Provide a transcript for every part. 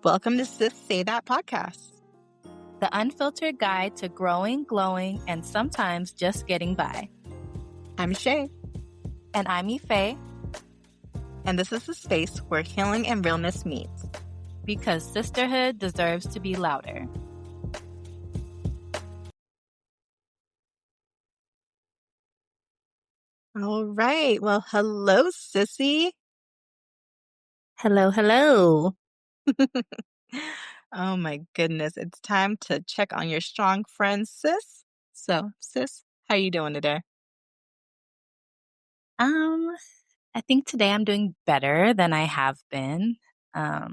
Welcome to Sis Say That podcast. The unfiltered guide to growing, glowing, and sometimes just getting by. I'm Shay. And I'm Faye. And this is the space where healing and realness meets. Because sisterhood deserves to be louder. All right. Well, hello, sissy. Hello, hello. Oh my goodness. It's time to check on your strong friend, sis. So, sis, how you doing today? I think today I'm doing better than I have been. I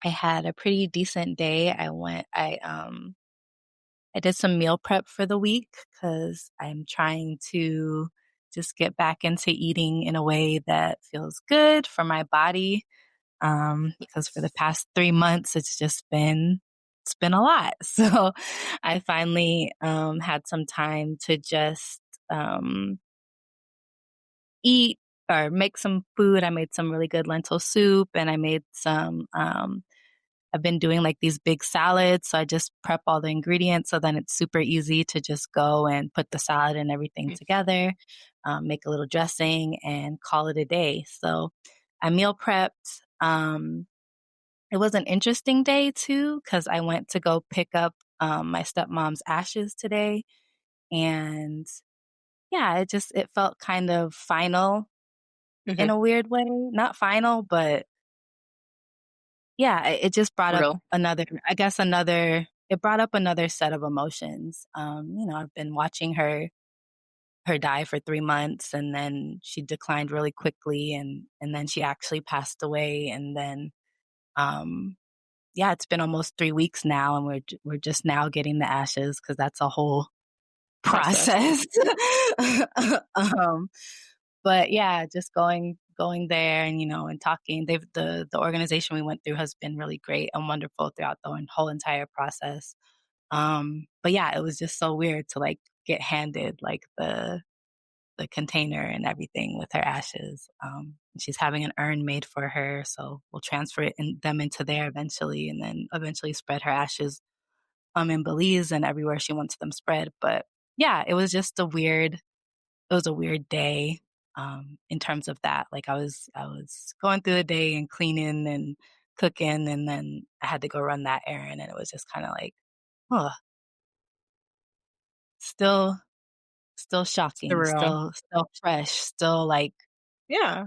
had a pretty decent day. I did some meal prep for the week because I'm trying to just get back into eating in a way that feels good for my body. Because for the past 3 months, it's been a lot. So I finally had some time to just eat or make some food. I made some really good lentil soup, and I made some I've been doing like these big salads. So I just prep all the ingredients. So then it's super easy to just go and put the salad and everything together, make a little dressing and call it a day. So I meal prepped. It was an interesting day too, because I went to go pick up my stepmom's ashes today. And yeah, it felt kind of final in a weird way. Not final, but yeah, it just brought up it brought up another set of emotions. I've been watching her die for 3 months, and then she declined really quickly, and then she actually passed away. And then, it's been almost 3 weeks now, and we're just now getting the ashes because that's a whole process. But yeah, just going there and, and talking. The organization we went through has been really great and wonderful throughout the whole entire process. But yeah, it was just so weird to like get handed like the container and everything with her ashes. She's having an urn made for her, so we'll transfer them into there eventually, and then eventually spread her ashes in Belize and everywhere she wants them spread. But yeah, it was a weird day. In terms of that, like I was going through the day and cleaning and cooking, and then I had to go run that errand, and it was just kind of like, oh, still shocking, Surreal. still fresh, still like, Yeah.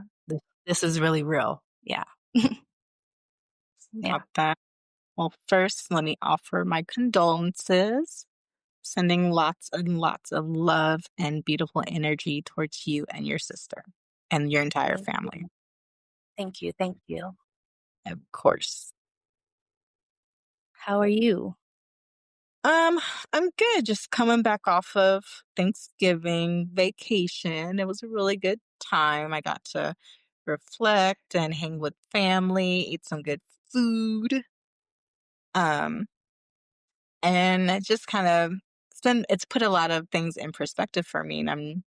this is really real. Yeah. Got that. Well, first, let me offer my condolences. Sending lots and lots of love and beautiful energy towards you and your sister and your entire family. Thank you. Thank you. Of course. How are you? I'm good. Just coming back off of Thanksgiving vacation. It was a really good time. I got to reflect and hang with family, eat some good food. And it just kind of it's put a lot of things in perspective for me, and I'm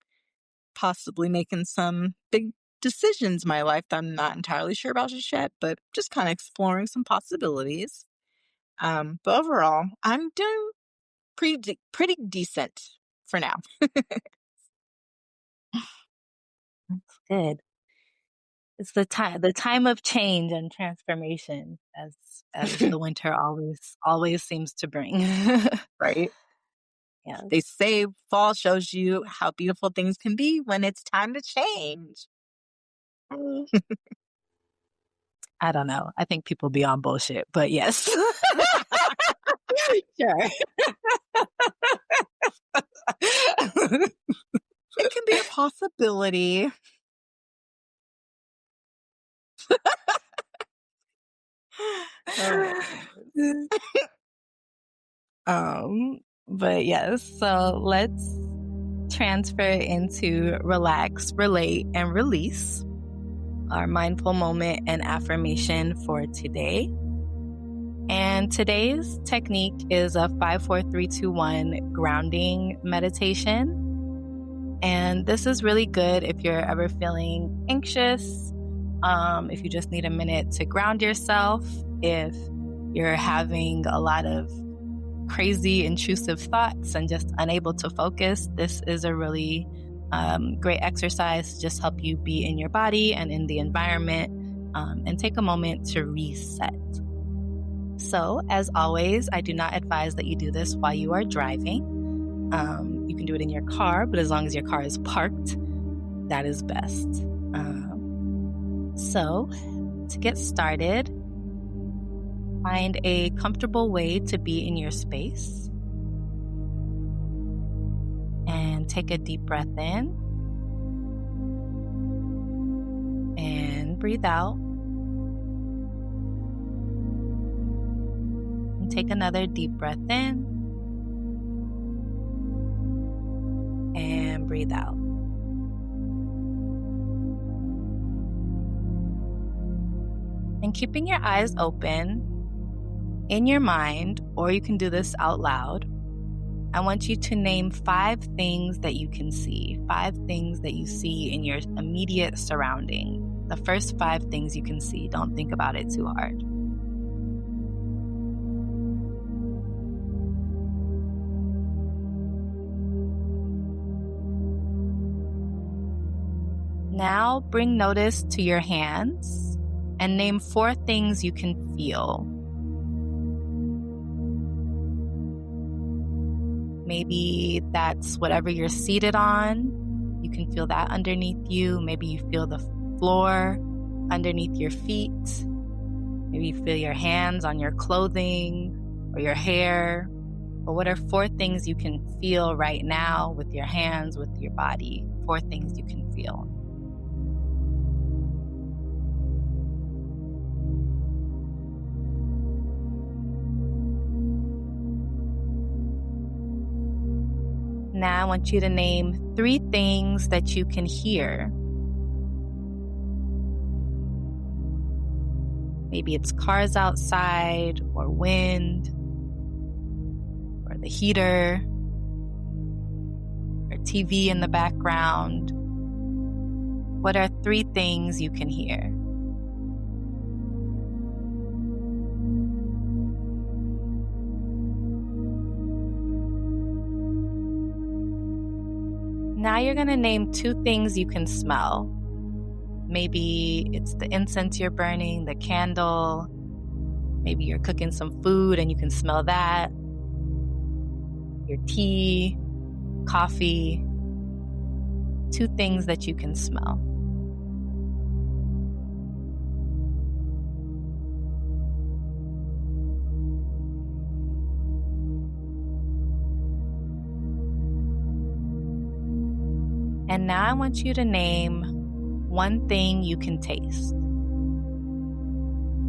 possibly making some big decisions in my life that I'm not entirely sure about just yet, but just kind of exploring some possibilities. But overall, I'm doing pretty decent for now. That's good. It's the time of change and transformation, as the winter always seems to bring. Right? Yeah. They say fall shows you how beautiful things can be when it's time to change. I don't know. I think people be on bullshit, but yes. Sure. It can be a possibility. But yes, so let's transfer into relax, relate, and release, our mindful moment and affirmation for today. And today's technique is a 5-4-3-2-1 grounding meditation. And this is really good if you're ever feeling anxious, if you just need a minute to ground yourself, if you're having a lot of crazy, intrusive thoughts and just unable to focus, this is a really great exercise to just help you be in your body and in the environment and take a moment to reset. So, as always, I do not advise that you do this while you are driving. You can do it in your car, but as long as your car is parked, that is best. So, to get started, find a comfortable way to be in your space and take a deep breath in and breathe out. And take another deep breath in and breathe out. And keeping your eyes open in your mind, or you can do this out loud, I want you to name 5 things that you can see, 5 things that you see in your immediate surrounding. The first 5 things you can see. Don't think about it too hard. Now bring notice to your hands and name 4 things you can feel. Maybe that's whatever you're seated on. You can feel that underneath you. Maybe you feel the floor underneath your feet. Maybe you feel your hands on your clothing or your hair. Or what are 4 things you can feel right now with your hands, with your body? 4 things you can feel. Now I want you to name 3 things that you can hear. Maybe it's cars outside, or wind, or the heater, or TV in the background. What are 3 things you can hear? Now you're going to name 2 things you can smell. Maybe it's the incense you're burning, the candle. Maybe you're cooking some food and you can smell that. Your tea, coffee. 2 things that you can smell. And now I want you to name 1 thing you can taste.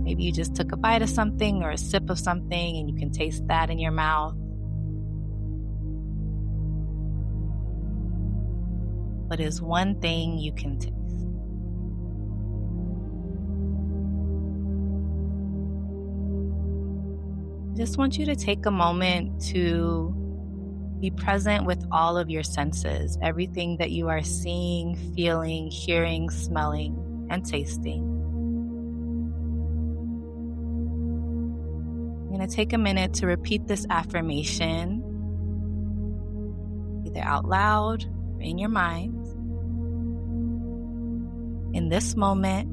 Maybe you just took a bite of something or a sip of something and you can taste that in your mouth. What is 1 thing you can taste? I just want you to take a moment to be present with all of your senses, everything that you are seeing, feeling, hearing, smelling, and tasting. I'm going to take a minute to repeat this affirmation, either out loud or in your mind. In this moment,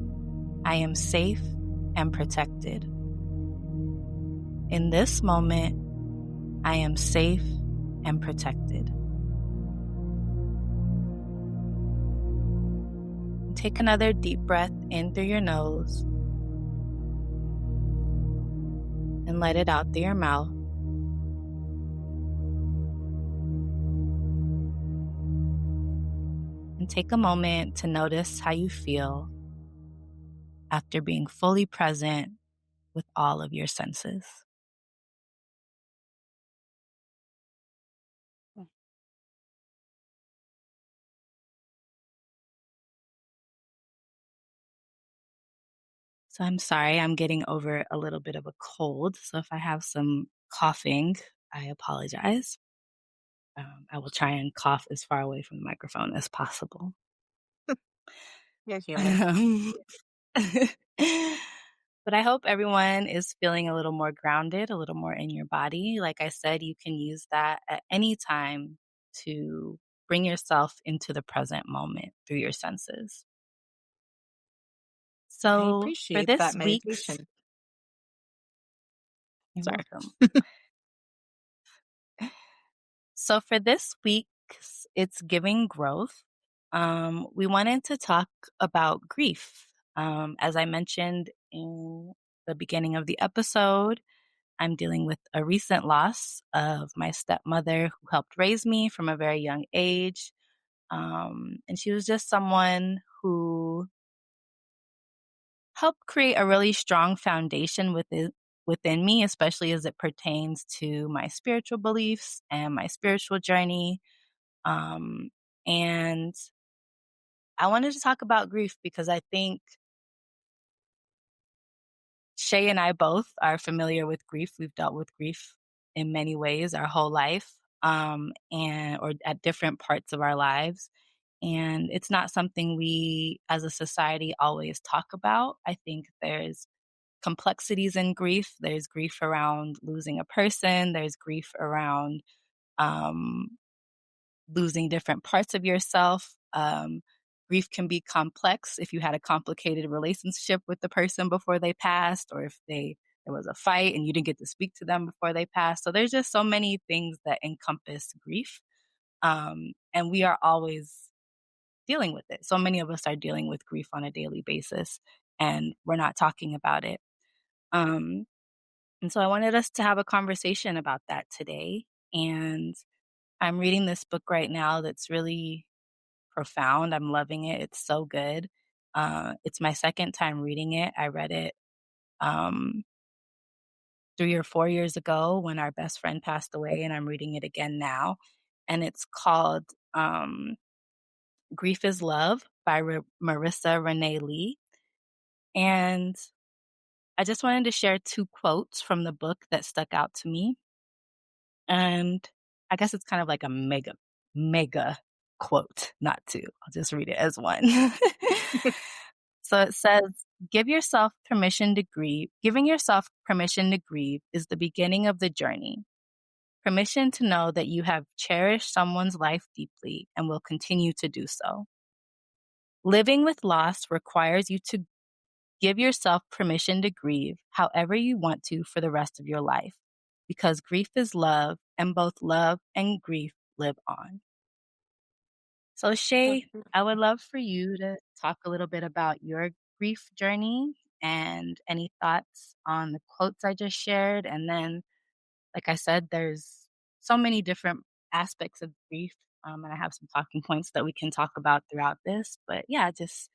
I am safe and protected. In this moment, I am safe and protected. Take another deep breath in through your nose and let it out through your mouth. And take a moment to notice how you feel after being fully present with all of your senses. So I'm sorry, I'm getting over a little bit of a cold. So if I have some coughing, I apologize. I will try and cough as far away from the microphone as possible. You're human. But I hope everyone is feeling a little more grounded, a little more in your body. Like I said, you can use that at any time to bring yourself into the present moment through your senses. I So for appreciate that this week's, meditation. you're Sorry. welcome. So for this week's It's Giving Growth, we wanted to talk about grief. As I mentioned in the beginning of the episode, I'm dealing with a recent loss of my stepmother who helped raise me from a very young age. And she was just someone who helped create a really strong foundation within me, especially as it pertains to my spiritual beliefs and my spiritual journey. Um, and I wanted to talk about grief because I think Shay and I both are familiar with grief. We've dealt with grief in many ways our whole life, and or at different parts of our lives. And it's not something we as a society always talk about. I think there's complexities in grief. There's grief around losing a person, there's grief around um, losing different parts of yourself. Grief can be complex if you had a complicated relationship with the person before they passed, or if there was a fight and you didn't get to speak to them before they passed. So there's just so many things that encompass grief, and we are always dealing with it. So many of us are dealing with grief on a daily basis, and we're not talking about it. Um, and so I wanted us to have a conversation about that today. And I'm reading this book right now that's really profound. I'm loving it. It's so good. It's my second time reading it. I read it um, 3 or 4 years ago when our best friend passed away, and I'm reading it again now. And it's called Grief is Love by Marissa Renee Lee. And I just wanted to share two quotes from the book that stuck out to me. And I guess it's kind of like a mega quote, not two. I'll just read it as one. So it says, give yourself permission to grieve. Giving yourself permission to grieve is the beginning of the journey. Permission to know that you have cherished someone's life deeply and will continue to do so. Living with loss requires you to give yourself permission to grieve however you want to for the rest of your life, because grief is love, and both love and grief live on. So, That's Shay, I beautiful. would love for you to talk a little bit about your grief journey and any thoughts on the quotes I just shared. And then, like I said, there's so many different aspects of grief. And I have some talking points that we can talk about throughout this. But yeah, just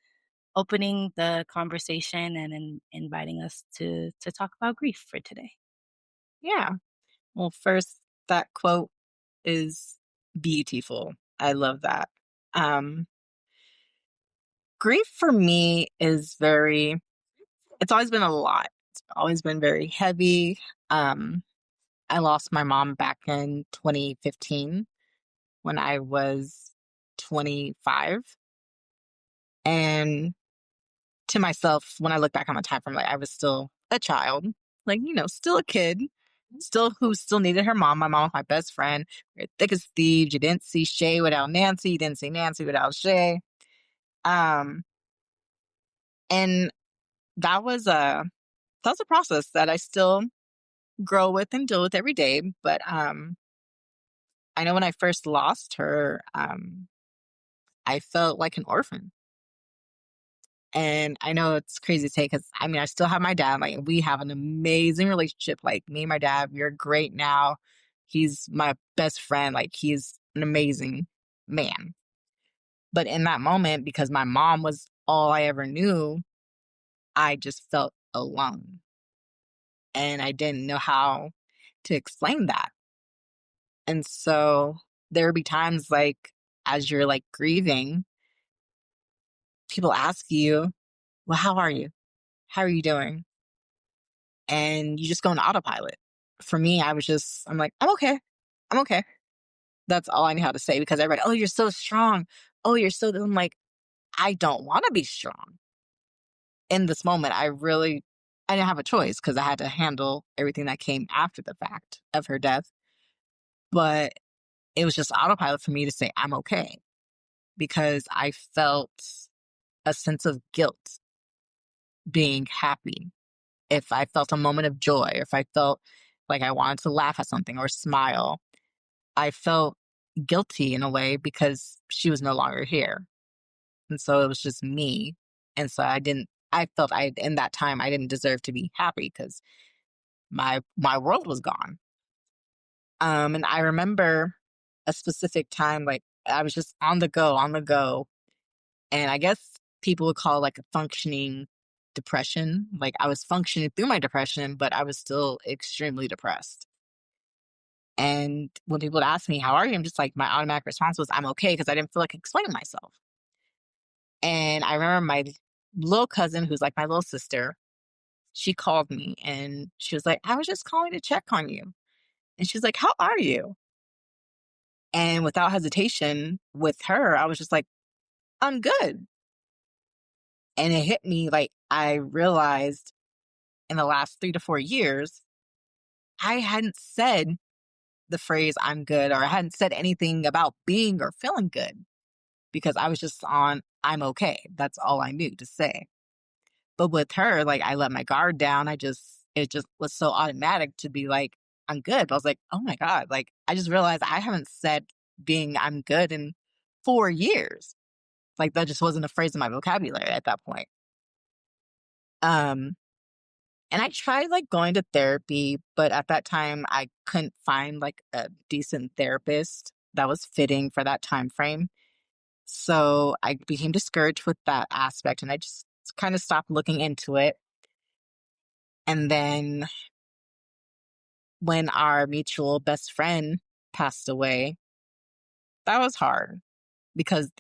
opening the conversation and inviting us to talk about grief for today. Yeah. Well, first, that quote is beautiful. I love that. Um, Grief for me is it's always been a lot. It's always been very heavy. Um, I lost my mom back in 2015 when I was 25. And to myself, when I look back on my time from like, I was still a child, like, still a kid, still who still needed her mom. My mom was my best friend. We are thick as thieves. You didn't see Shay without Nancy. You didn't see Nancy without Shay. Um, and that was a process that I still grow with and deal with every day. But I know when I first lost her, I felt like an orphan. And I know it's crazy to say because I mean, I still have my dad. Like, we have an amazing relationship. Like, me and my dad, we're great now. He's my best friend. Like, he's an amazing man. But in that moment, because my mom was all I ever knew, I just felt alone. And I didn't know how to explain that. And so there would be times like, as you're like grieving, people ask you, well, how are you? How are you doing? And you just go into autopilot. For me, I'm like, I'm okay. I'm okay. That's all I knew how to say because everybody, oh, you're so strong. Oh, I'm like, I don't want to be strong. in this moment, I didn't have a choice because I had to handle everything that came after the fact of her death. But it was just autopilot for me to say, I'm okay, because I felt a sense of guilt being happy. If I felt a moment of joy, or if I felt like I wanted to laugh at something or smile, I felt guilty in a way because she was no longer here. And so it was just me. And so I felt in that time, I didn't deserve to be happy because my world was gone. And I remember a specific time, like I was just on the go. And I guess people would call it like a functioning depression. Like I was functioning through my depression, but I was still extremely depressed. And when people would ask me, how are you? I'm just like, my automatic response was, I'm okay, because I didn't feel like explaining myself. And I remember my little cousin, who's like my little sister, she called me and she was like, I was just calling to check on you. And she's like, how are you? And without hesitation with her, I was just like, I'm good. And it hit me like I realized in the last 3 to 4 years, I hadn't said the phrase I'm good, or I hadn't said anything about being or feeling good, because I was just on, I'm okay. That's all I knew to say. But with her, like I let my guard down. It just was so automatic to be like, I'm good. But I was like, oh my God. Like I just realized I haven't said being I'm good in 4 years. Like that just wasn't a phrase in my vocabulary at that point. Um, and I tried like going to therapy, but at that time I couldn't find like a decent therapist that was fitting for that time frame. So I became discouraged with that aspect, and I just kind of stopped looking into it. And then when our mutual best friend passed away, that was hard, because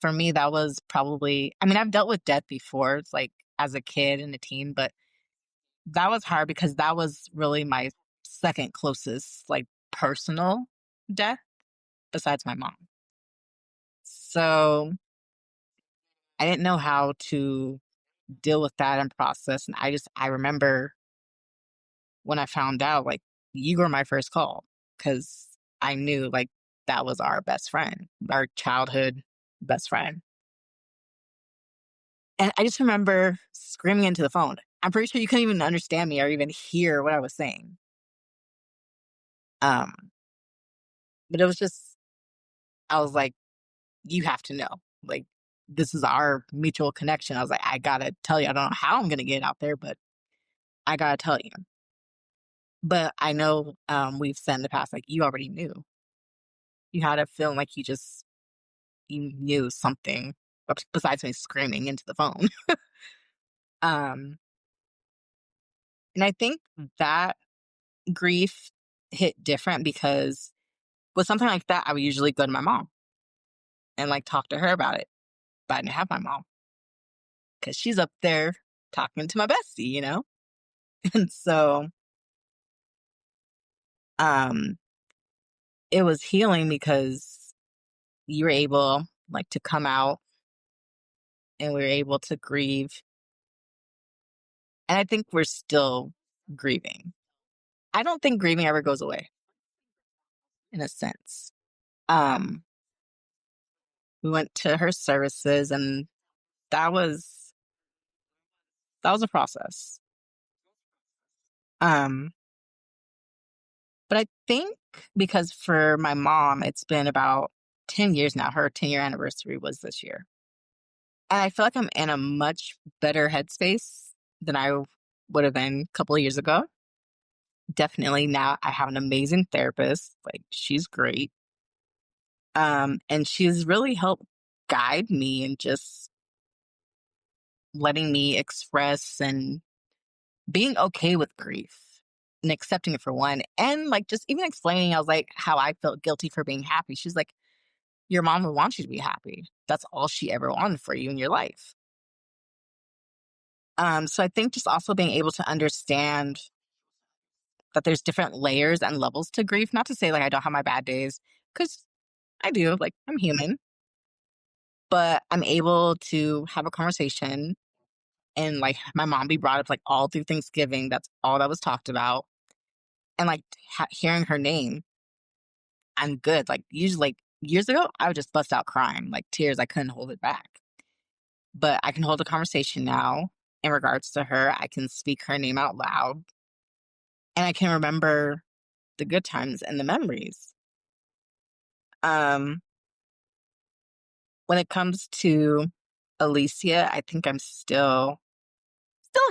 for me, that was probably, I mean, I've dealt with death before, it's like as a kid and a teen, but that was hard because that was really my second closest, like personal death besides my mom. So I didn't know how to deal with that and process. And I remember when I found out, like, you were my first call, because I knew like that was our best friend, our childhood best friend. And I just remember screaming into the phone. I'm pretty sure you couldn't even understand me or even hear what I was saying. Um, but it was just, I was like, you have to know. Like, this is our mutual connection. I was like, I gotta tell you. I don't know how I'm gonna get out there, but I gotta tell you. But I know we've said in the past, like, you already knew. You had a feeling like you knew something besides me screaming into the phone. um, and I think that grief hit different because with something like that, I would usually go to my mom and like talk to her about it. But I didn't have my mom because she's up there talking to my bestie, you know? And so um it was healing because you were able like to come out, and we were able to grieve. And I think we're still grieving. I don't think grieving ever goes away, in a sense. Um we went to her services, and that was that was a process. Um but I think because for my mom it's been about 10 years now. Her 10-year anniversary was this year. And I feel like I'm in a much better headspace than I would have been a couple of years ago. Definitely now I have an amazing therapist. Like she's great. And she's really helped guide me and just letting me express and being okay with grief and accepting it for one. And like just even explaining, I was like, how I felt guilty for being happy. She's like, your mom would want you to be happy. That's all she ever wanted for you in your life. So I think just also being able to understand that there's different layers and levels to grief. Not to say like I don't have my bad days, because I do. Like I'm human, but I'm able to have a conversation And like my mom be brought up like all through Thanksgiving. That's all that was talked about. And like hearing her name, I'm good. Like usually, like years ago, I would just bust out crying, like tears. I couldn't hold it back. But I can hold a conversation now in regards to her. I can speak her name out loud, and I can remember the good times and the memories. Um, when it comes to Alicia, I think I'm still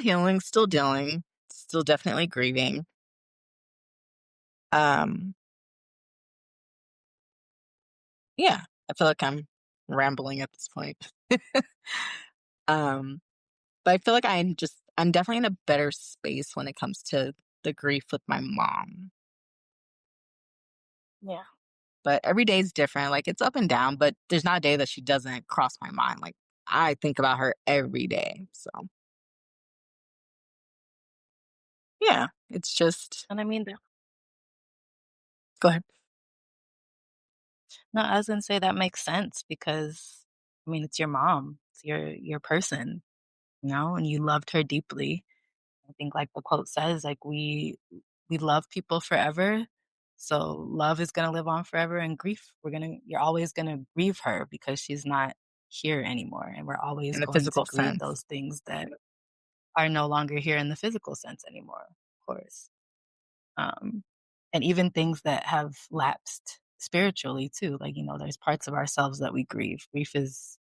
healing, still dealing, still definitely grieving. Um, yeah, I feel like I'm rambling at this point. um, but I feel like I'm definitely in a better space when it comes to the grief with my mom. Yeah. But every day is different. Like it's up and down, but there's not a day that she doesn't cross my mind. Like I think about her every day. So yeah, it's just And I mean, go ahead. no, I was gonna say that makes sense because I mean it's your mom. It's your person, and you loved her deeply. I think like the quote says, like we love people forever. So love is gonna live on forever and grief, you're always gonna grieve her because she's not here anymore. And we're always In the going to physical grieve sense. those things that are no longer here in the physical sense anymore, of course. Um, and even things that have lapsed spiritually too. Like, there's parts of ourselves that we grieve. Grief is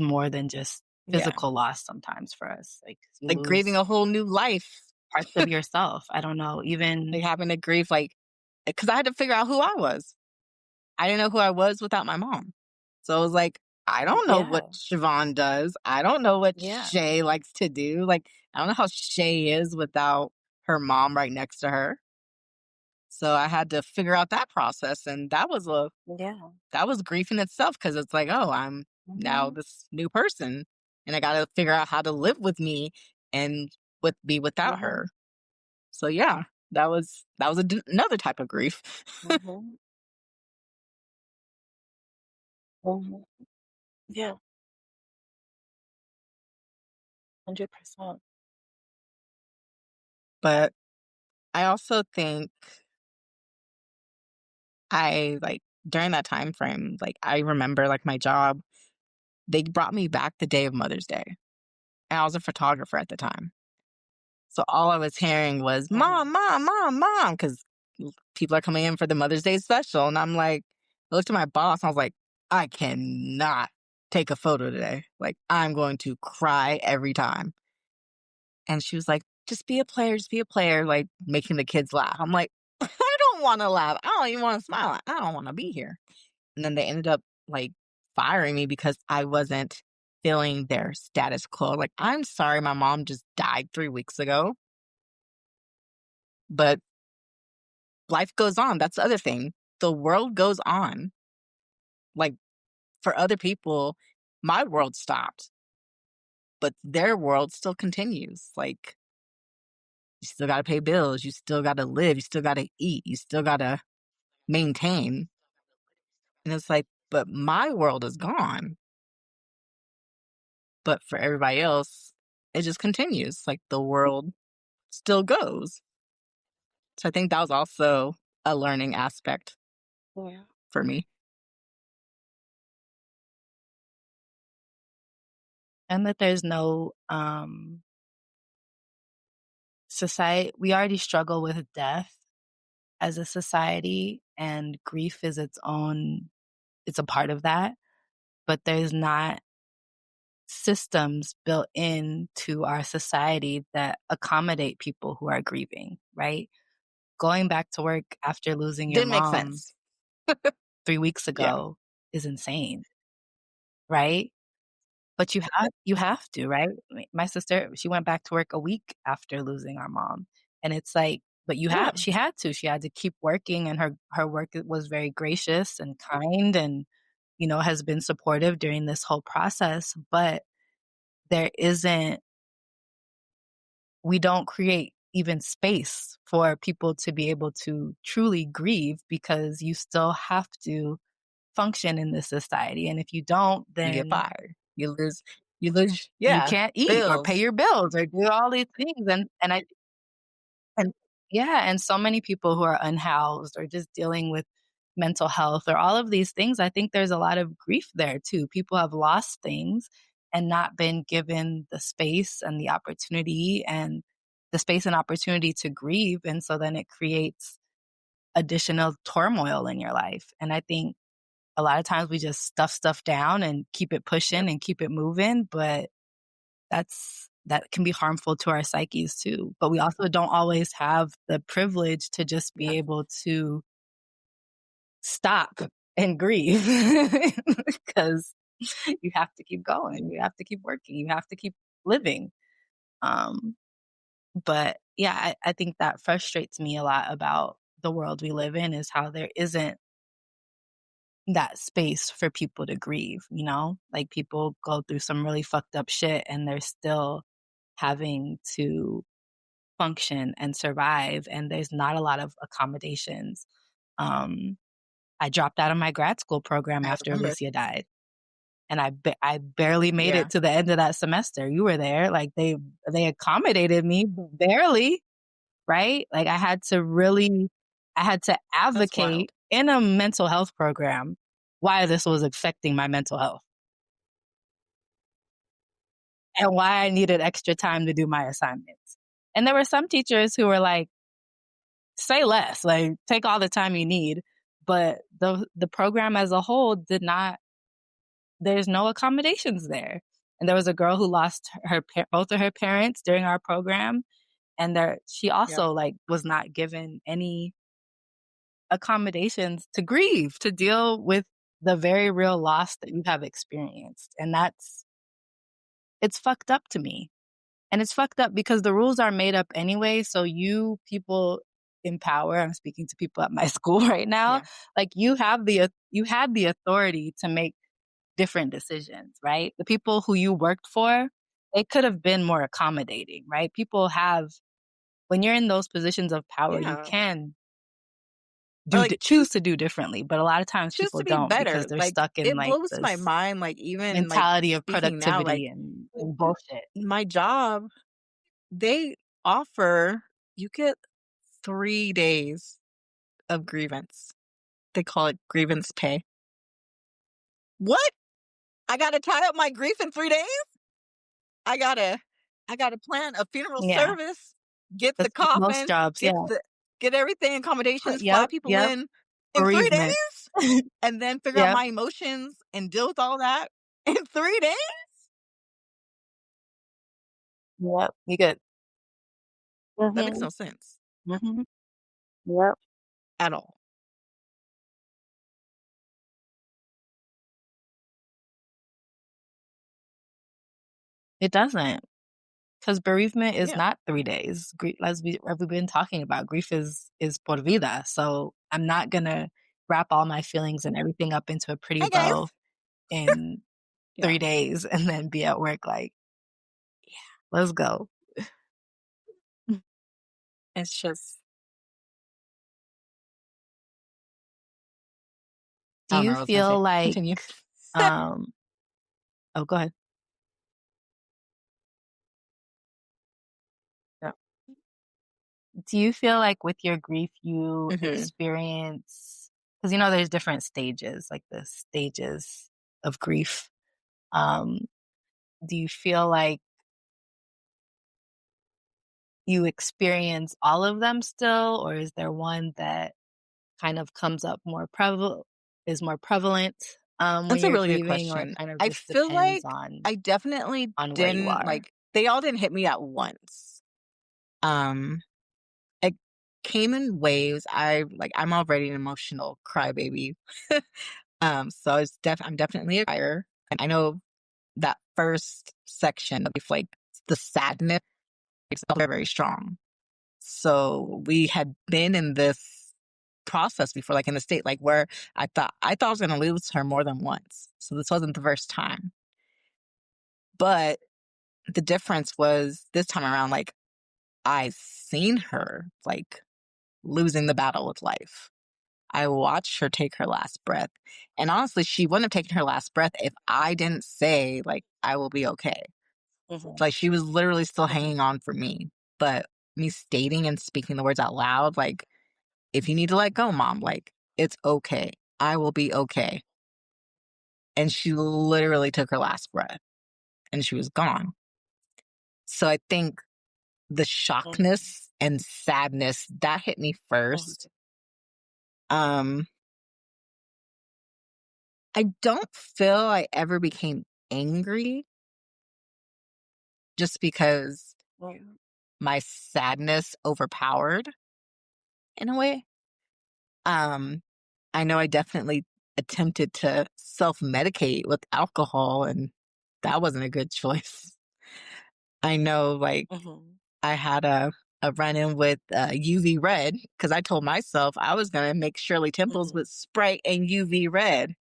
more than just Yeah. physical loss sometimes for us. Like you Like grieving lose a whole new life. parts of yourself. I don't know, Like even having to grieve like because I had to figure out who I was. I didn't know who I was without my mom. So it was like, I don't know what yeah, Siobhan does. I don't know what yeah, Shay likes to do. Like, I don't know how Shay is without her mom right next to her. So I had to figure out that process. And yeah. that was grief in itself because it's like, oh, I'm now Mhm, this new person. And I gotta figure out how to live with me and be without her. mhm, So yeah, that was another type of grief. mhm, mhm. Yeah, 100%. But I also think I like during that time frame, like I remember like my job, they brought me back the day of Mother's Day. And I was a photographer at the time. So all I was hearing was Mhm. mom, mom, mom, mom, because people are coming in for the Mother's Day special. And I'm like, I looked at my boss and I was like, I cannot take a photo today. Like I'm going to cry every time. And she was like, just be a player, like making the kids laugh. I'm like, I don't want to laugh. I don't even want to smile. I don't want to be here. And then they ended up like firing me because I wasn't filling their status quo. Like, I'm sorry, my mom just died 3 weeks ago, but life goes on. That's the other thing. The world goes on. Like, for other people, my world stopped, but their world still continues. Like, you still got to pay bills. You still got to live. You still got to eat. You still got to maintain. And it's like, but my world is gone. But for everybody else, it just continues. Like, the world still goes. So I think that was also a learning aspect Yeah. for me. And that there's no, society we already struggle with death as a society, and grief is it's a part of that, but there's not systems built into our society that accommodate people who are grieving, right? Going back to work after losing your Didn't make mom sense. 3 weeks Yeah. ago is insane, right? But you have to, right? My sister, she went back to work a week after losing our mom, and it's like, but Yeah. she had to. She had to keep working, and her work was very gracious and kind, and has been supportive during this whole process. But there isn't we don't create even space for people to be able to truly grieve because you still have to function in this society. And if you don't, You get then fired. You lose. You lose, You yeah, can't eat or pay bills. your bills or do all these things, and yeah, and so many people who are unhoused or just dealing with mental health or all of these things, I think there's a lot of grief there too. People have lost things and not been given the space and the opportunity and the space and opportunity to grieve, and so then it creates additional turmoil in your life. And I think a lot of times we just stuff stuff down and keep it Yep, pushing and keep it moving, but that can be harmful to our psyches too. But we also don't always have the privilege to just be yeah, able to stop and grieve because you have to keep going, you have to keep working, you have to keep living. Um, but yeah, I think that frustrates me a lot about the world we live in is how there isn't that space for people to grieve, you know? Like people go through some really fucked up shit and they're still having to function and survive, and there's not a lot of accommodations. Um, I dropped out of my grad school program I after remember. Alicia died, and I barely made Yeah, it to the end of that semester. You were there, like they accommodated me, but barely, right? Like I had to that's advocate wild. in a mental health program why this was affecting my mental health and why I needed extra time to do my assignments. And there were some teachers who were like, say less, like take all the time you need. But the program as a whole did not. There's no accommodations there. And there was a girl who lost both of her parents during our program, and she Yep, also like was not given any accommodations to grieve, to deal with the very real loss that you have experienced. And it's fucked up to me. And it's fucked up because the rules are made up anyway. So you people in power, I'm speaking to people at my school right now, yeah, like you had the authority to make different decisions, right? The people who you worked for, they could have been more accommodating, right? People have when you're in those positions of power, you yeah. can Or like choose to do differently, but a lot of times choose people to be don't because better. they're Like stuck in it like blows my this mind. Like even like mentality of speaking now, like productivity and bullshit. my job, they offer you get 3 days of grievance. They call it grievance pay. What? I gotta tie up my grief in 3 days? I gotta I gotta plan a funeral Yeah. service, get the That's most coffin, jobs, yeah. get everything, accommodations, fly Yep, people yep. in 3 Bereavement. days, and then figure out Yep, my emotions and deal with all that in 3 days? yep. You good. That makes Mhm, no sense mhm. Yep. at all. It doesn't, because bereavement is Yeah. not 3 days. Grief, as we've been talking about, grief is por vida, so I'm not gonna wrap all my feelings and everything up into a pretty Hi, guys. bow in Yeah. 3 days and then be at work like, "Let's go." It's just Do I don't know you what I was gonna feel say. like, Continue. um oh, go ahead. Yeah. Do you feel like with your grief you Mhm. experience, because you know there's different stages, like the stages of grief. Um, do you feel like you experience all of them still, or is there one that kind of comes up is more prevalent when That's a you're really good grieving, or it question. kind of I just feel depends like I definitely on where you didn't are? like they all didn't hit me at once. Um, it came in waves. I'm already an emotional crybaby. So I'm definitely a crier. And I know that first section of like the sadness is very, very strong. So we had been in this process before, like in the state, like where I thought I was gonna lose her more than once. So this wasn't the first time. But the difference was this time around, like I seen her like losing the battle with life. I watched her take her last breath. And honestly, she wouldn't have taken her last breath if I didn't say, like, I will be okay. Mhm. Like, she was literally still Mhm. hanging on for me. But me stating and speaking the words out loud, like, if you need to let go, mom, like, it's okay. I will be okay. And she literally took her last breath and she was gone. So I think the Mhm. shockness and sadness that hit me Mhm. first. Um, I don't feel I ever became angry just because Mhm. my sadness overpowered in a way. Um, I know I definitely attempted to self-medicate with alcohol, and that wasn't a good choice. I know, like, Mhm. I had a run-in with, UV red because I told myself I was gonna make Shirley Temples Mhm. with Sprite and UV red.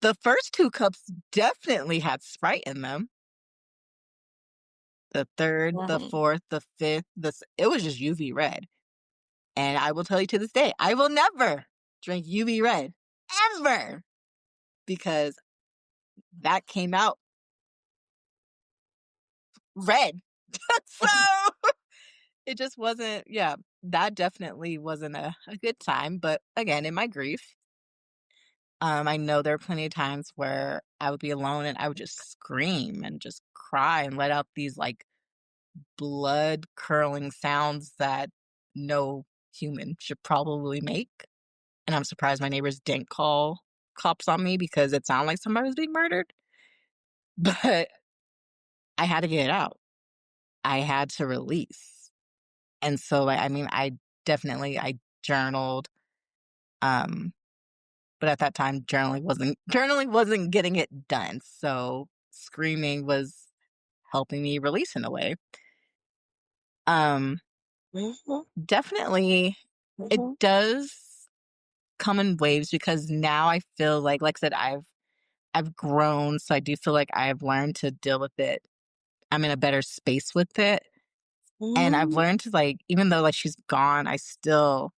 The first 2 cups definitely had Sprite in them. The 3rd, the Mhm. 4th, the 5th, it was just UV red, and I will tell you to this day, I will never drink UV red, ever, because that came out red. So, it just wasn't, yeah, that definitely wasn't a good time, but again, in my grief, I know there are plenty of times where I would be alone and I would just scream and just cry and let out these, like, blood curdling sounds that no human should probably make. And I'm surprised my neighbors didn't call cops on me because it sounded like somebody was being murdered. But I had to get it out. I had to release. And so, like, I mean, I journaled, um, but at that time journaling wasn't getting it done. So screaming was helping me release in a way. Um, Mhm. Definitely it Mhm. does come in waves because now I feel like I said, I've grown, so I do feel like I've learned to deal with it. I'm in a better space with it. And I've Mhm. learned to, like, even though, like, she's gone, I still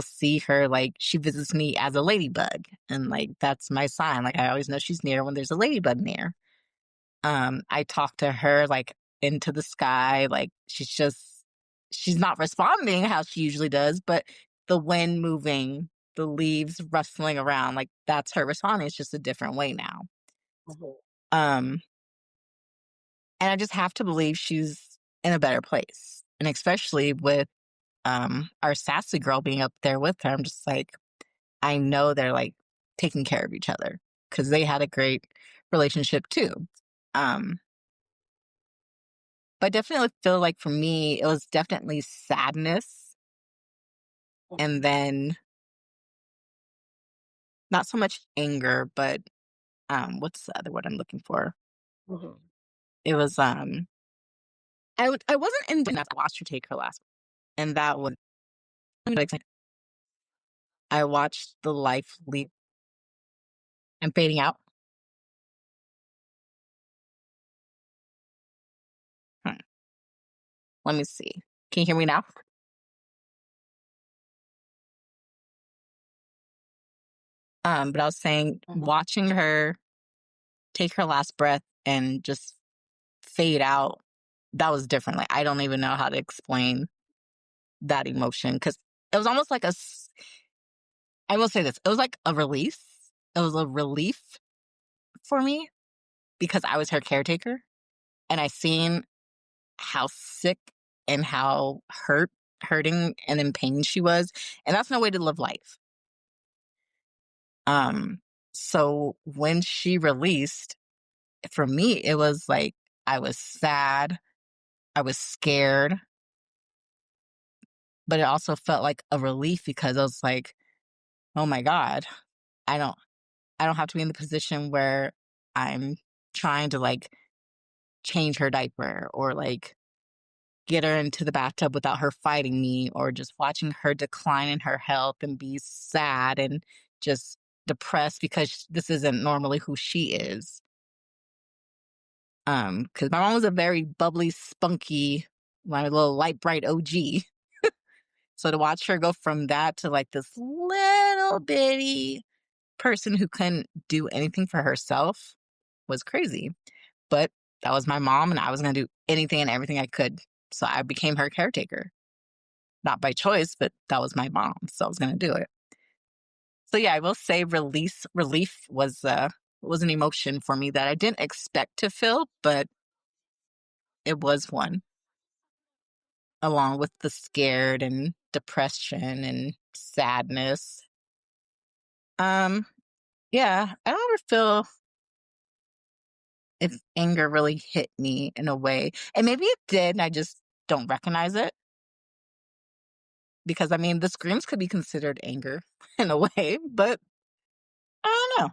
see her, like, she visits me as a ladybug, and, like, that's my sign, like, I always know she's near when there's a ladybug near. I talk to her, like, into the sky, like, she's not responding how she usually does, but the wind moving, the leaves rustling around, like, that's her responding, it's just a different way now. Mhm. Um, and I just have to believe she's in a better place, and especially with, our sassy girl being up there with her, I'm just like, I know they're, like, taking care of each other because they had a great relationship too. Um, but I definitely feel like for me, it was definitely sadness and then not so much anger, but, what's the other word I'm looking for? Mhm. It was, I wasn't in enough to watch her take her last, and that was, I watched the life leap and fading out. Hmm, let me see. Can you hear me now? But I was saying Mhm. watching her take her last breath and just fade out, that was different. Like, I don't even know how to explain that emotion because it was almost like I will say this, it was like a release. It was a relief for me because I was her caretaker and I seen how sick and how hurting and in pain she was, and that's no way to live life. Um, so when she released, for me, it was like I was sad, I was scared, but it also felt like a relief because I was like, "Oh my god, I don't I don't have to be in the position where I'm trying to, like, change her diaper or, like, get her into the bathtub without her fighting me or just watching her decline in her health and be sad and just depressed because this isn't normally who she is." Because my mom was a very bubbly, spunky, my little light bright OG. So to watch her go from that to like this little bitty person who couldn't do anything for herself was crazy. But that was my mom, and I was going to do anything and everything I could. So I became her caretaker, not by choice, but that was my mom. So I was going to do it. So yeah, I will say relief was an emotion for me that I didn't expect to feel, but it was one, along with the scared and depression and sadness. Um, yeah, I don't ever feel if anger really hit me in a way. And maybe it did, and I just don't recognize it. Because I mean, the screams could be considered anger in a way, but I don't know.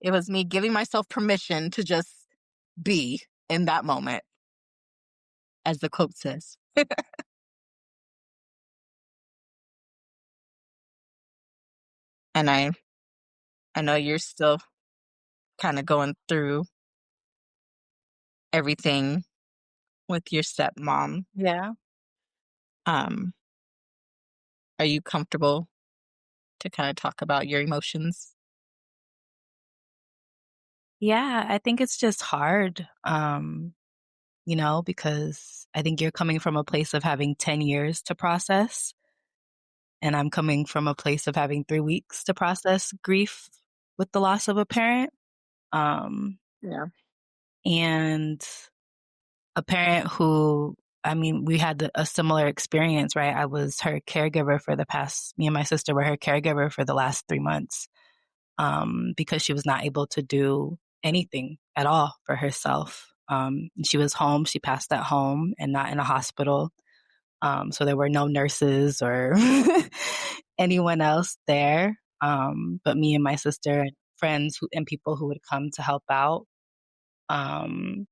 It was me giving myself permission to just be in that moment, as the quote says. And I know you're still kind of going through everything with your stepmom. Yeah. Um, are you comfortable to kind of talk about your emotions? Yeah, I think it's just hard, because I think you're coming from a place of having 10 years to process, and I'm coming from a place of having 3 weeks to process grief with the loss of a parent. Um, Yeah. and a parent who, I mean, we had a similar experience, right? I was her caregiver for the past, me and my sister were her caregiver for the last 3 months, because she was not able to do anything at all for herself. She was home, she passed at home and not in a hospital. So there were no nurses or anyone else there, but me and my sister and friends and people who would come to help out. Um,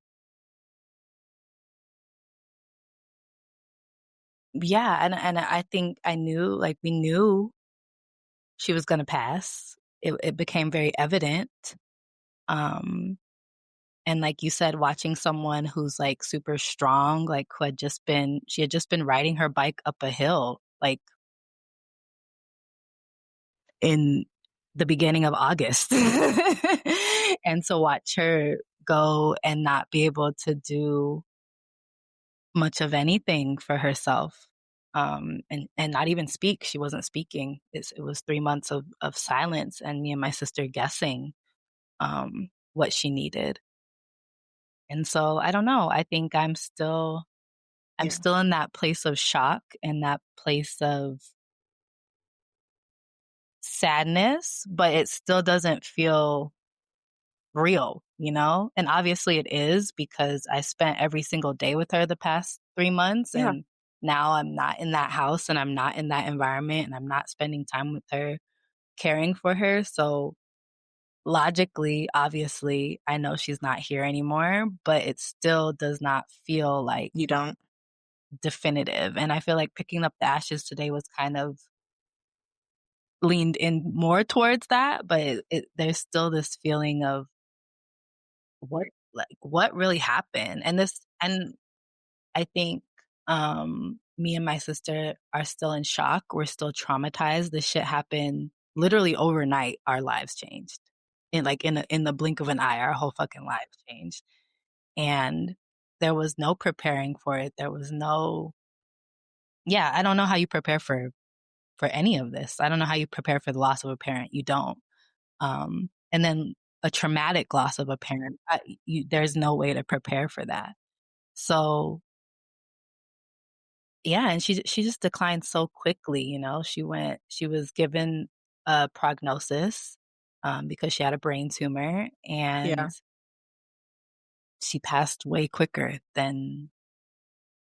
yeah, and I think I knew, like, we knew she was going to pass. It became very evident. Um, and like you said, watching someone who's like super strong, like she had just been riding her bike up a hill, like in the beginning of August. And to watch her go and not be able to do much of anything for herself, and not even speak. She wasn't speaking. It was 3 months of silence, and me and my sister guessing what she needed. And so I don't know. I think I'm Yeah. still in that place of shock and that place of sadness, but it still doesn't feel real, you know? And obviously it is because I spent every single day with her the past 3 months, Yeah. and now I'm not in that house and I'm not in that environment and I'm not spending time with her, caring for her. So logically, obviously, I know she's not here anymore, but it still does not feel like You don't? definitive. And I feel like picking up the ashes today was kind of leaned in more towards that, but there's still this feeling of what what really happened. And I think me and my sister are still in shock. We're still traumatized. This shit happened literally overnight. Our lives changed. In the blink of an eye, our whole fucking lives changed. And there was no preparing for it. There was no yeah, I don't know how you prepare for any of this. I don't know how you prepare for the loss of a parent. You don't. And then a traumatic loss of a parent, there's no way to prepare for that. So yeah, and she just declined so quickly. She was given a prognosis, because she had a brain tumor, Yeah. and she passed way quicker than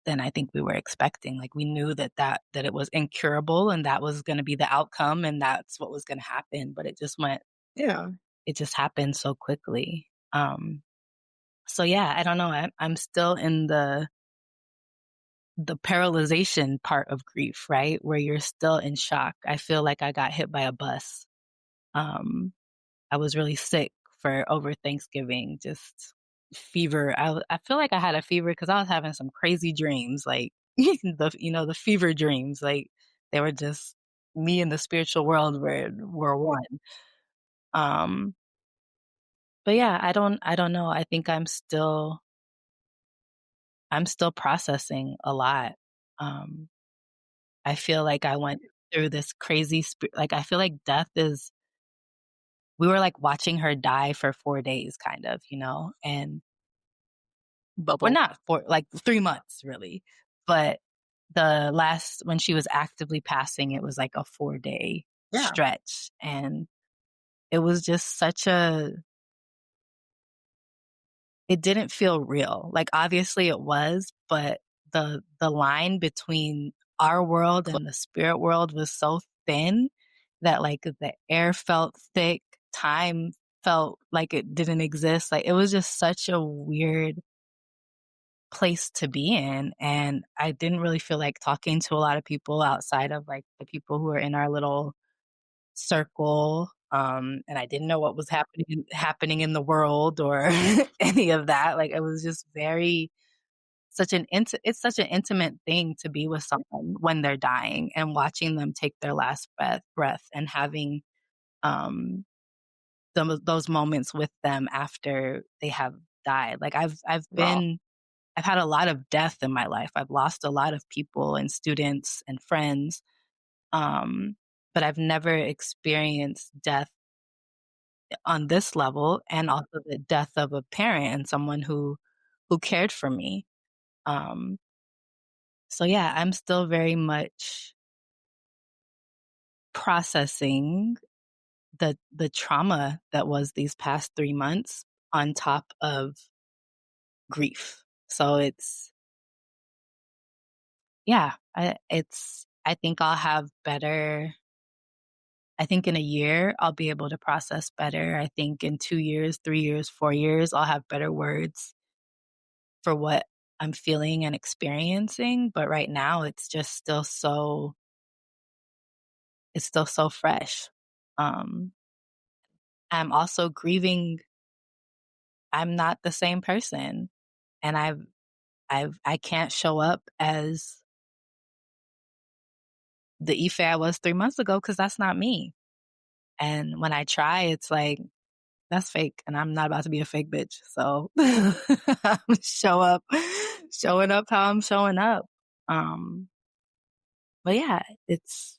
I think we were expecting. Like, we knew that it was incurable and that was going to be the outcome and that's what was going to happen, but Yeah. it just happened so quickly. So yeah, I don't know. I'm still in the paralyzation part of grief, right? Where you're still in shock. I feel like I got hit by a bus. Um, I was really sick for over Thanksgiving, just fever. I feel like I had a fever because I was having some crazy dreams, like, the fever dreams, like, they were just me and the spiritual world were one. Um, but yeah, I don't know. I think I'm still processing a lot. Um, I feel like I went through this crazy like, I feel like death is we were, like, watching her die for 4 days kind of, and well, Bubble. not for like 3 months really, but the last when she was actively passing, it was like a 4-day Yeah. stretch, and it was just such a it didn't feel real. Like, obviously it was, but the line between our world Cl- and the spirit world was so thin that, like, the air felt thick, time felt like it didn't exist. Like, it was just such a weird place to be in, and I didn't really feel like talking to a lot of people outside of, like, the people who are in our little circle, and I didn't know what was happening in the world or any of that. Like, it was just very it's such an intimate thing to be with someone when they're dying and watching them take their last breath and having, um, those moments with them after they have died. Like, Raw. I've had a lot of death in my life. I've lost a lot of people and students and friends, um, but I've never experienced death on this level, and also the death of a parent and someone who cared for me. Um, so yeah, I'm still very much processing the trauma that was these past 3 months on top of grief. So it's yeah, I think I'll have better I think in a year, I'll be able to process better. I think in 2 years, 3 years, 4 years, I'll have better words for what I'm feeling and experiencing, but right now it's still so fresh. Um, I'm also grieving I'm not the same person, and I can't show up as the Ife I was 3 months ago because that's not me, and when I try, it's like, that's fake, and I'm not about to be a fake bitch. So show up, showing up how I'm showing up. Um, but yeah, it's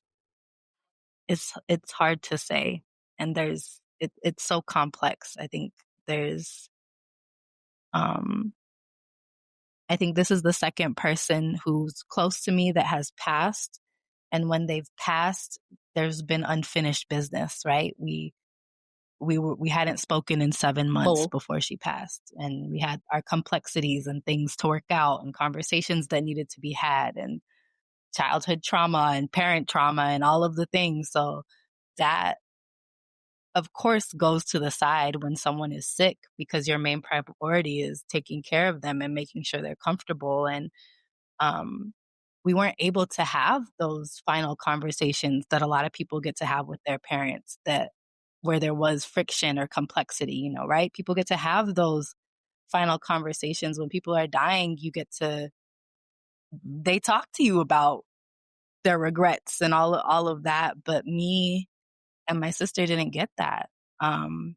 hard to say, and it's so complex. There's um I think this is the second person who's close to me that has passed, and when they've passed, there's been unfinished business, right? We hadn't spoken in 7 months Bull. before she passed, and we had our complexities and things to work out and conversations that needed to be had and childhood trauma and parent trauma and all of the things. So that, of course, goes to the side when someone is sick because your main priority is taking care of them and making sure they're comfortable. And um, we weren't able to have those final conversations that a lot of people get to have with their parents, that where there was friction or complexity, right? People get to have those final conversations when people are dying. They talk to you about their regrets and all of that. But me and my sister didn't get that, um,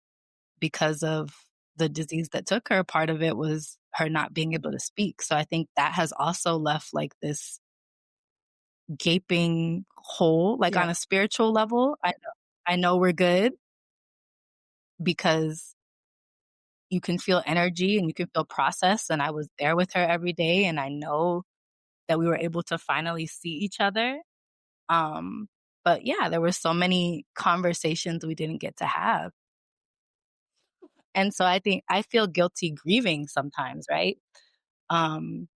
because of the disease that took her. Part of it was her not being able to speak. So I think that has also left like this gaping hole, like Yeah. on a spiritual level. I know we're good because you can feel energy and you can feel process. And I was there with her every day. And I know that we were able to finally see each other. Um, but yeah, there were so many conversations we didn't get to have. And so I think I feel guilty grieving sometimes, right? Um,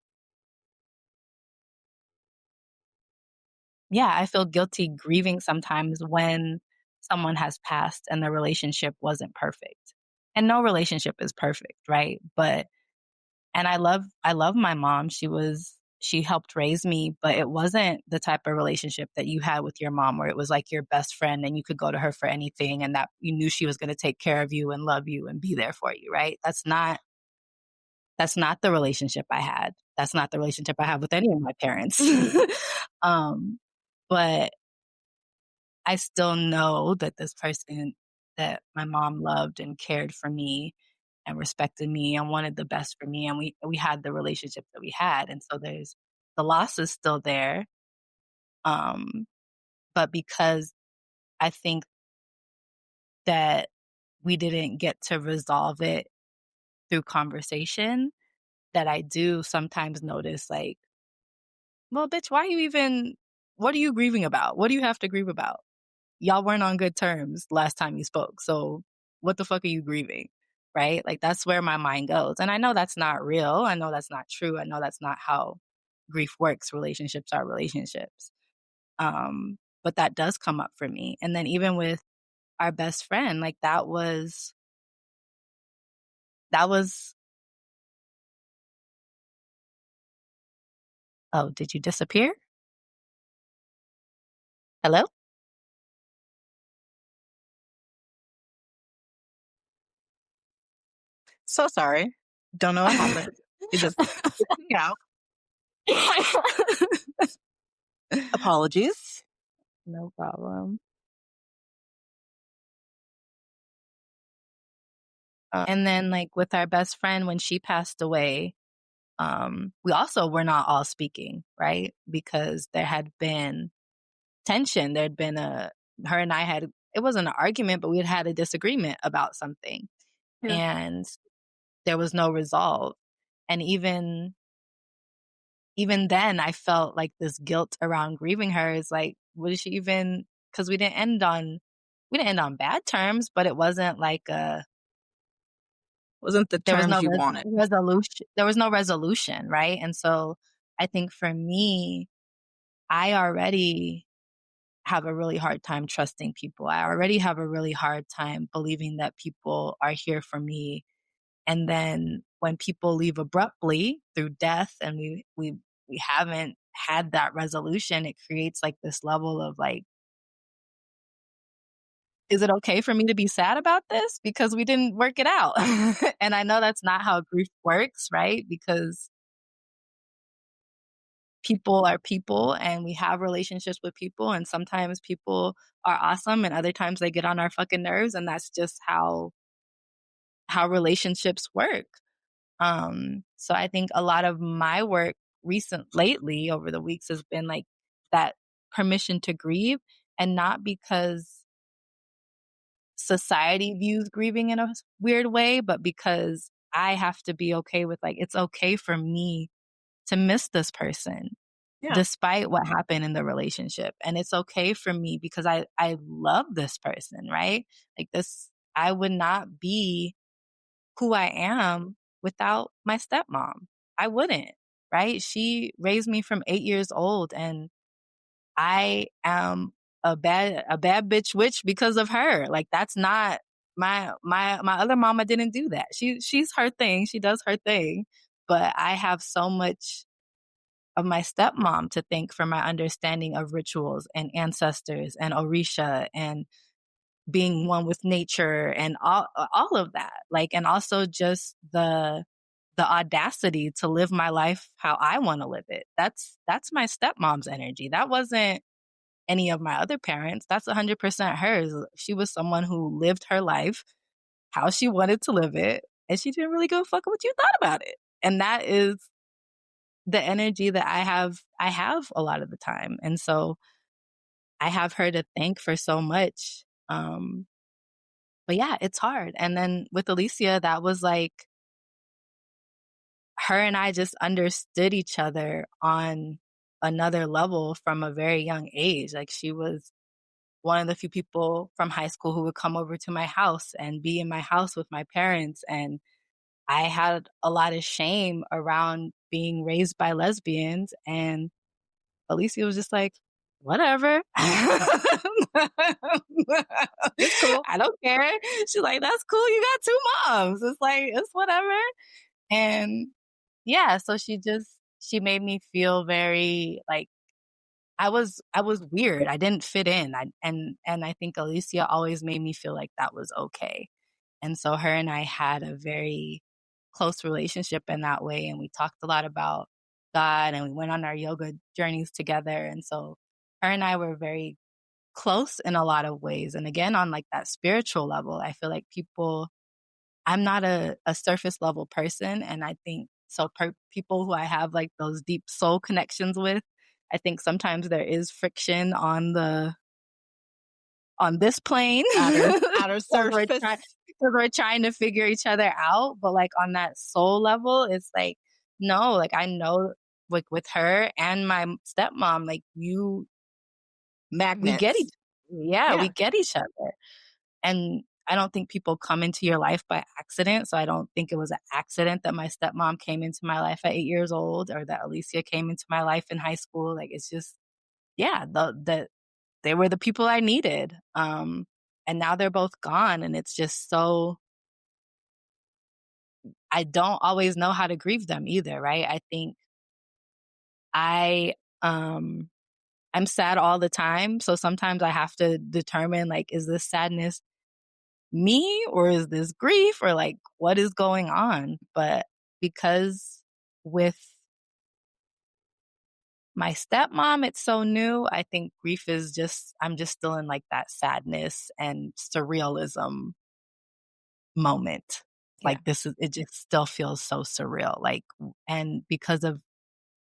yeah, I feel guilty grieving sometimes when someone has passed and the relationship wasn't perfect. And no relationship is perfect, right? But and I love my mom. She helped raise me, but it wasn't the type of relationship that you had with your mom where it was like your best friend and you could go to her for anything and that you knew she was going to take care of you and love you and be there for you, right? That's not That's not the relationship I had. That's not the relationship I have with any of my parents. um, but I still know that this person that my mom loved and cared for me and respected me and wanted the best for me, and we had the relationship that we had, and so there's the loss is still there, um, but because I think that we didn't get to resolve it through conversation, that I do sometimes notice, like, "Well, bitch, why are you even what are you grieving about? What do you have to grieve about? Y'all weren't on good terms last time you spoke, so what the fuck are you grieving?" Right? Like, that's where my mind goes, and I know that's not real, I know that's not true, I know that's not how grief works, relationships are relationships, but that does come up for me, and then even with our best friend, like, that was oh, did you disappear? Hello? So sorry. Don't know what happened. It just kicked me out. Apologies. No problem. And then, like, with our best friend, when she passed away, we also were not all speaking, right? Because there had been tension. There'd been her and I had, it wasn't an argument, but we had had a disagreement about something. Yeah. And there was no resolve. And even then, I felt like this guilt around grieving her is like, what is she even, because we didn't end on bad terms, but it wasn't like Wasn't the there was terms you wanted. no resolution, right? And so I think for me, I already have a really hard time trusting people. I already have a really hard time believing that people are here for me. And then when people leave abruptly through death and we haven't had that resolution, it creates like this level of like, is it okay for me to be sad about this? Because we didn't work it out. And I know that's not how grief works, right? Because people are people and we have relationships with people, and sometimes people are awesome and other times they get on our fucking nerves, and that's just how relationships work. So I think a lot of my work lately over the weeks has been like that permission to grieve, and not because society views grieving in a weird way, but because I have to be okay with like, it's okay for me to miss this person Yeah. despite what happened in the relationship. And it's okay for me because I love this person, right? Like this, I would not be who I am without my stepmom. I wouldn't, right? She raised me from 8 years old, and I am a bad bitch witch because of her. Like that's not my other mama didn't do that. She's her thing. She does her thing. But I have so much of my stepmom to thank for my understanding of rituals and ancestors and Orisha and being one with nature and all of that. Like, and also just the audacity to live my life how I want to live it. That's my stepmom's energy. That wasn't any of my other parents. That's 100% hers. She was someone who lived her life how she wanted to live it, and she didn't really go fuck what you thought about it. And that is the energy that I have a lot of the time. And so I have her to thank for so much. But yeah, it's hard. And then with Alicia, that was like her and I just understood each other on another level from a very young age. Like she was one of the few people from high school who would come over to my house and be in my house with my parents. And I had a lot of shame around being raised by lesbians. And Alicia was just like, whatever. It's cool. I don't care. She's like, that's cool. You got two moms. It's like, it's whatever. And yeah, so she made me feel very like I was weird. I didn't fit in. And I think Alicia always made me feel like that was okay. And so her and I had a very close relationship in that way, and we talked a lot about God, and we went on our yoga journeys together, and so her and I were very close in a lot of ways. And again, on like that spiritual level, I feel like I'm not a surface level person. And I think so, people who I have like those deep soul connections with, I think sometimes there is friction on this plane Outer because surface. we're trying to figure each other out. But like on that soul level, it's like, no, like I know like with her and my stepmom, like we get Magnets. each, yeah, we Yeah. get each other. And I don't think people come into your life by accident. So I don't think it was an accident that my stepmom came into my life at 8 years old, or that Alicia came into my life in high school. Like it's just, yeah, they were the people I needed. And now they're both gone. And it's just so, I don't always know how to grieve them either. Right. I think I, um, I'm sad all the time. So sometimes I have to determine, like, is this sadness me, or is this grief, or like what is going on? But because with my stepmom, it's so new, I think grief is just, I'm just still in like that sadness and surrealism moment. Yeah. Like it just still feels so surreal. Like, and because of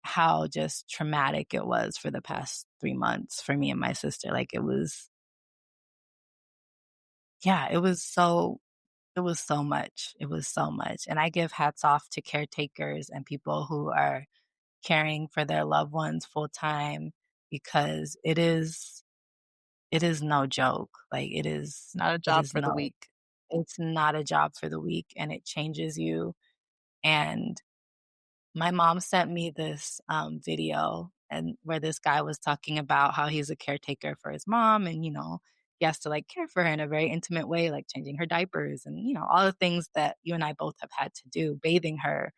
how just traumatic it was for the past 3 months for me and my sister, like it was, yeah, it was so much. It was so much. And I give hats off to caretakers and people who are caring for their loved ones full time, because it is no joke. Like Not a it job is for the no, weak. it's not a job for the weak, and it changes you. And my mom sent me this video, and where this guy was talking about how he's a caretaker for his mom, and he has to like care for her in a very intimate way, like changing her diapers, and all the things that you and I both have had to do, bathing her,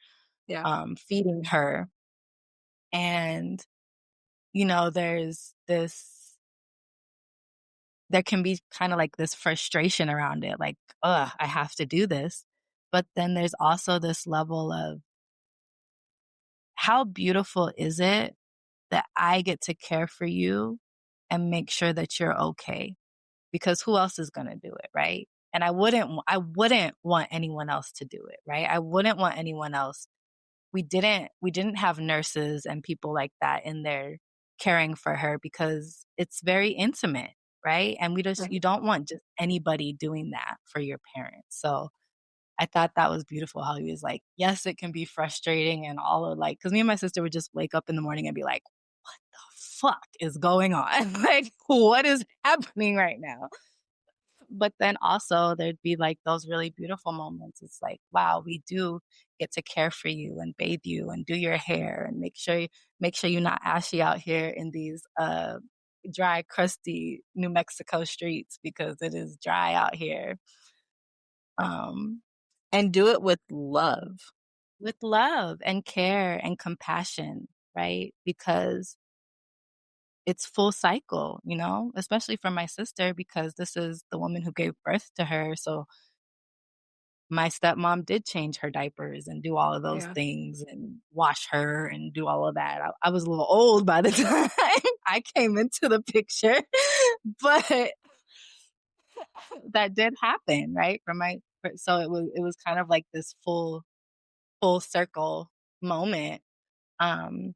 Yeah. feeding her. And there's this, there can be kind of like this frustration around it, like, ugh, I have to do this. But then there's also this level of, how beautiful is it that I get to care for you and make sure that you're okay? Because who else is going to do it, right? And I wouldn't want anyone else to do it, right? I wouldn't want anyone else. We didn't have nurses and people like that in there caring for her, because it's very intimate, right? And Right. you don't want just anybody doing that for your parents. So I thought that was beautiful how he was like, yes, it can be frustrating and all of like, because me and my sister would just wake up in the morning and be like, what the fuck is going on? Like, what is happening right now? But then also there'd be like those really beautiful moments. It's like, wow, we do get to care for you and bathe you and do your hair and make sure you're not ashy out here in these dry, crusty New Mexico streets, because it is dry out here. Um, And do it with love. with love and care and compassion, right? Because it's full cycle, especially for my sister, because this is the woman who gave birth to her. So my stepmom did change her diapers and do all of those Yeah. things and wash her and do all of that. I was a little old by the time I came into the picture, but that did happen, right? So it was kind of like this full circle moment. Um,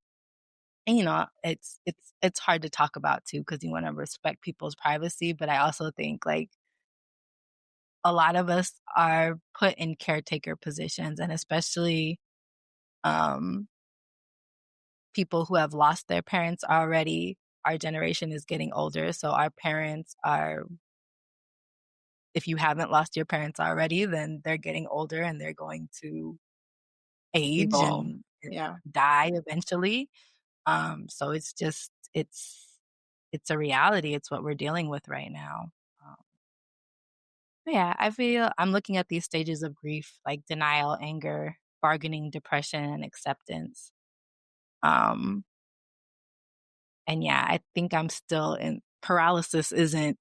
and it's hard to talk about too, because you want to respect people's privacy. But I also think like a lot of us are put in caretaker positions, and especially um, people who have lost their parents already. Our generation is getting older, so our parents are. If you haven't lost your parents already, then they're getting older and they're going to age Evolve. and Yeah. die eventually. So it's a reality. It's what we're dealing with right now. Um, yeah, I feel I'm looking at these stages of grief, like denial, anger, bargaining, depression, and acceptance. Um, and yeah, I think I'm still in paralysis isn't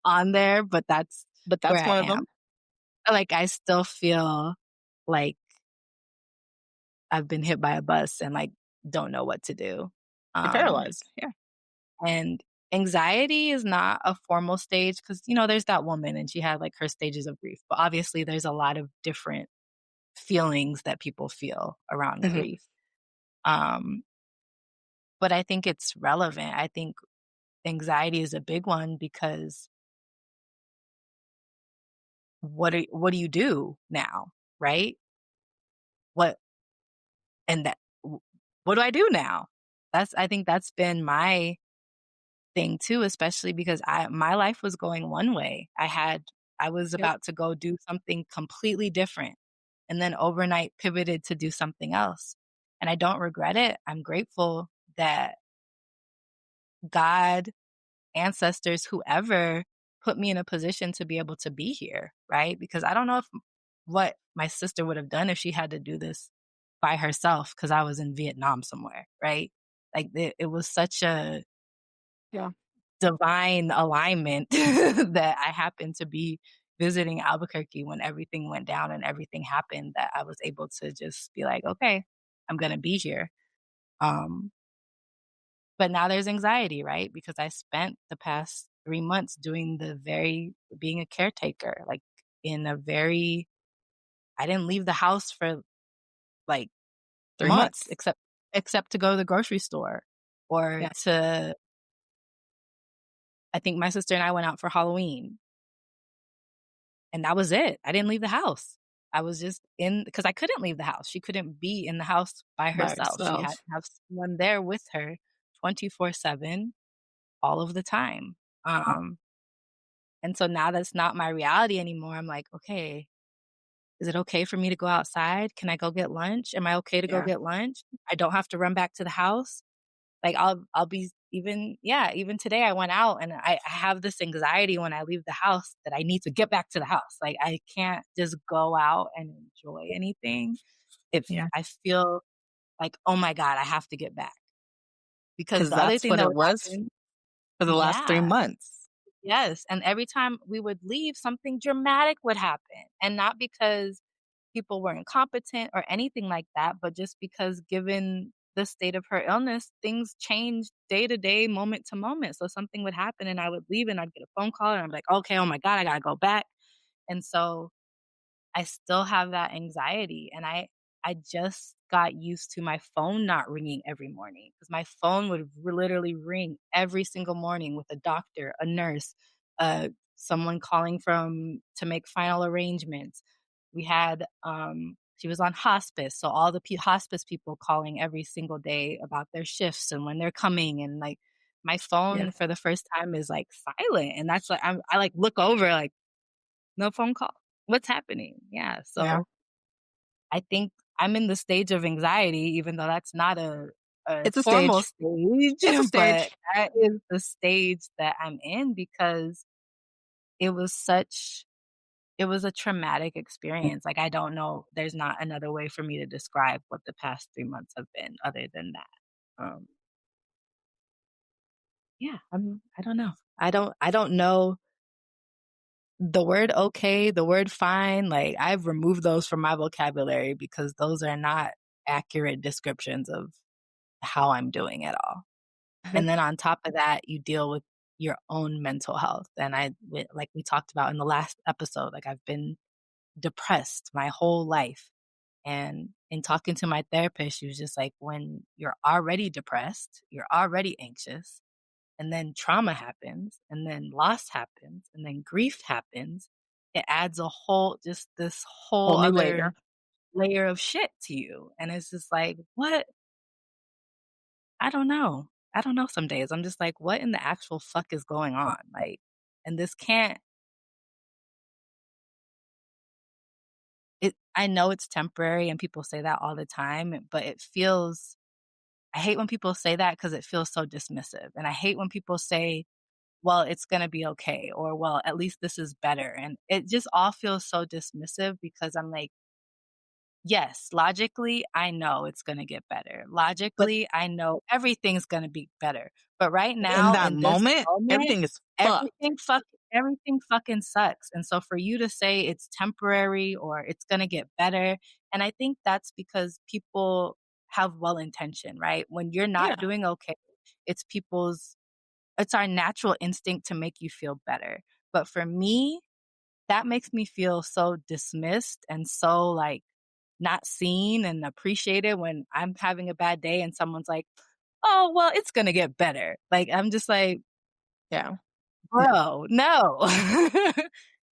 on there, but that's But where that's I one of am. them. Like I still feel like I've been hit by a bus and, like, don't know what to do. You're Um, paralyzed. Yeah. and anxiety is not a formal stage because there's that woman and she had, like, her stages of grief, but obviously there's a lot of different feelings that people feel around Mhm. grief. Um, but I think it's relevant. I think anxiety is a big one because what do you do now, right? What and that w what do I do now? I think that's been my thing too, especially because my life was going one way. I was Yep. about to go do something completely different and then overnight pivoted to do something else. And I don't regret it. I'm grateful that God, ancestors, whoever put me in a position to be able to be here, right? Because I don't know if what my sister would have done if she had to do this by herself because I was in Vietnam somewhere, right? Like it was such a Yeah. divine alignment that I happened to be visiting Albuquerque when everything went down and everything happened that I was able to just be like, okay, I'm going to be here. Um, but now there's anxiety, right? Because I spent the past 3 months being a caretaker, like in a very, I didn't leave the house for like 3 months months. except to go to the grocery store or Yeah. I think my sister and I went out for Halloween. And that was it. I didn't leave the house. I was just in because I couldn't leave the house. She couldn't be in the house by By herself. She had herself. to have someone there with her 24/7 all of the time. Yep. Um, and so now that's not my reality anymore. I'm like, "Okay, is it okay for me to go outside? Can I go get lunch? Am I okay to go Yeah. get lunch? I don't have to run back to the house." Like, I'll be even today I went out and I have this anxiety when I leave the house that I need to get back to the house. Like, I can't just go out and enjoy anything if Yeah. I feel like, "Oh my god, I have to get back." Because 'Cause the other that's thing what that it would was happen. for the last 3 Yeah, months. yes, and every time we would leave, something dramatic would happen, and not because people were incompetent or anything like that, but just because given the state of her illness, things changed day to day, moment to moment. So something would happen and I would leave and I'd get a phone call and I'm like, okay, oh my God, I gotta go back. And so I still have that anxiety and I just got used to my phone not ringing every morning because my phone would literally ring every single morning with a doctor, a nurse, someone calling from to make final arrangements. We had she was on hospice, so all the hospice people calling every single day about their shifts and when they're coming and like my Yeah. phone for the first time is like silent and that's like I like look over like no phone call. What's happening? Yeah. Yeah. So I think I'm in the stage of anxiety, even though that's not a It's a formal stage. stage, It's a but stage. that is the stage that I'm in because it was such it was a traumatic experience. Like I don't know, there's not another way for me to describe what the past 3 months have been other than that. Yeah, I don't know. I don't know the word okay, the word fine, like, I've removed those from my vocabulary because those are not accurate descriptions of how I'm doing at all. And then on top of that, you deal with your own mental health, and like we talked about in the last episode, like, I've been depressed my whole life, and in talking to my therapist, she was just like, "When you're already depressed, you're already anxious, and then trauma happens, and then loss happens, and then grief happens, it adds a whole just this Whole whole new other layer. layer of shit to you, and it's just like, "What?" I don't know. I don't know some days. I'm just like, "What in the actual fuck is going on?" Like, and this can't I know it's temporary and people say that all the time, but it feels I hate when people say that because it feels so dismissive, and I hate when people say, "Well, it's gonna be okay," or, "Well, at least this is better," and it just all feels so dismissive because I'm like, "Yes, logically, I know it's gonna get better. But Logically, I know everything's gonna be better." But right in now, that in this moment, moment, everything is fucked. everything fucking sucks. And so for you to say it's temporary or it's gonna get better, and I think that's because people have well intention, right? When you're not Yeah. doing okay, it's people's it's our natural instinct to make you feel better. But for me, that makes me feel so dismissed and so, like, not seen and appreciated when I'm having a bad day and someone's like, "Oh, well, it's gonna get better." Like, I'm just like, Yeah. No. "Bro, no."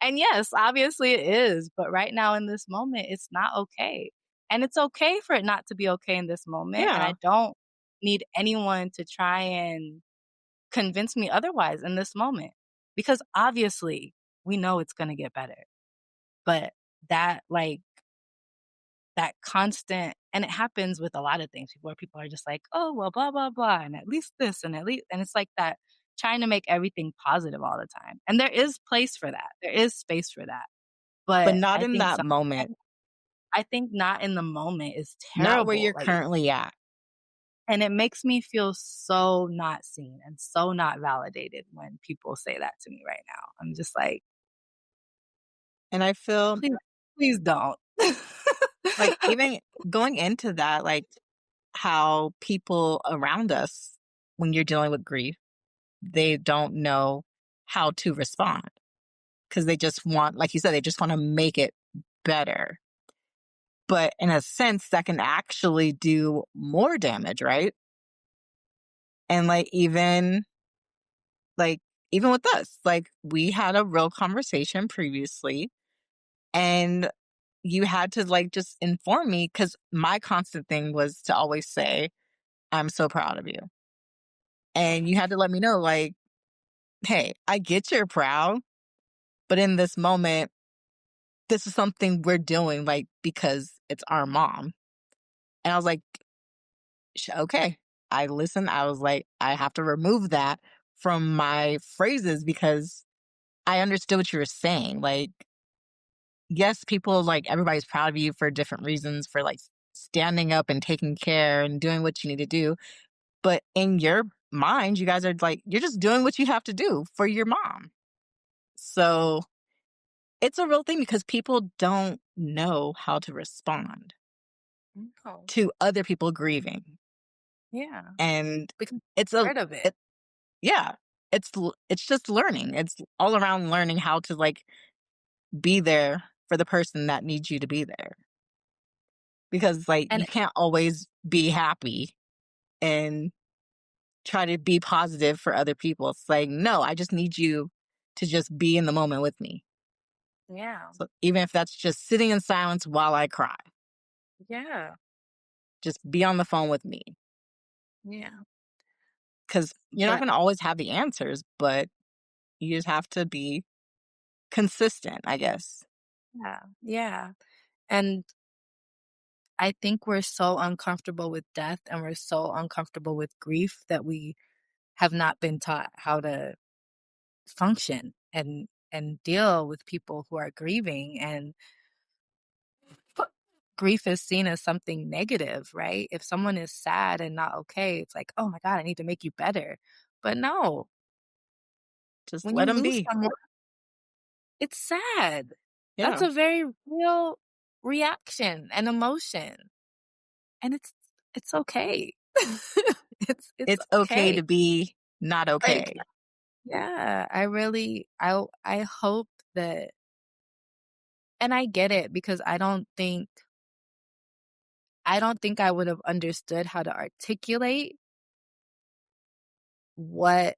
And yes, obviously it is, but right now in this moment, it's not okay. And it's okay for it not to be okay in this moment, and I Yeah. don't need anyone to try and convince me otherwise in this moment, because obviously we know it's gonna get better. But that, like, that constant, and it happens with a lot of things where people are just like, "Oh, well, blah, blah, blah, and at least this, and at least," and it's like that trying to make everything positive all the time. And there is place for that. There is space for that. But But not I in think that moment, I think not in the moment is not where terrible. you're Like, currently at. and it makes me feel so not seen and so not validated when people say that to me right now. I'm just like, And I feel please, please don't. like even going into that, like how people around us, when you're dealing with grief, they don't know how to respond because they just want, like you said, they just want to make it better. But in a sense, that can actually do more damage, right? And like, even with us, like we had a real conversation previously and you had to like just inform me because my constant thing was to always say, I'm so proud of you. And you had to let me know, like, hey, I get you're proud, but in this moment, this is something we're doing, like, because it's our mom. And I was like, okay. I listened. I was like, I have to remove that from my phrases because I understood what you were saying. Like, yes, people, like, everybody's proud of you for different reasons, for like standing up and taking care and doing what you need to do. But in your mind, you guys are like, you're just doing what you have to do for your mom. So it's a real thing because people don't know how to respond No. to other people grieving. Yeah. And Because it's a, part of it. it, yeah, it's just learning. It's all around learning how to like be there for the person that needs you to be there. Because like And you can't always be happy and try to be positive for other people. It's like, no, I just need you to just be in the moment with me. yeah. So even if that's just sitting in silence while I cry, Yeah. just be on the phone with me. Yeah. Because you're not But going to always have the answers, but you just have to be consistent, I guess. yeah. Yeah. And I think we're so uncomfortable with death and we're so uncomfortable with grief that we have not been taught how to function and deal with people who are grieving, and grief is seen as something negative, right? If someone is sad and not okay, it's like, "Oh my god, I need to make you better." But no, Just when let you them lose be. someone, it's sad. That's Yeah. a very real reaction and emotion, and it's okay. It's It's okay okay. to be not Like, okay. yeah, I really I hope that, and I get it because I don't think I would have understood how to articulate what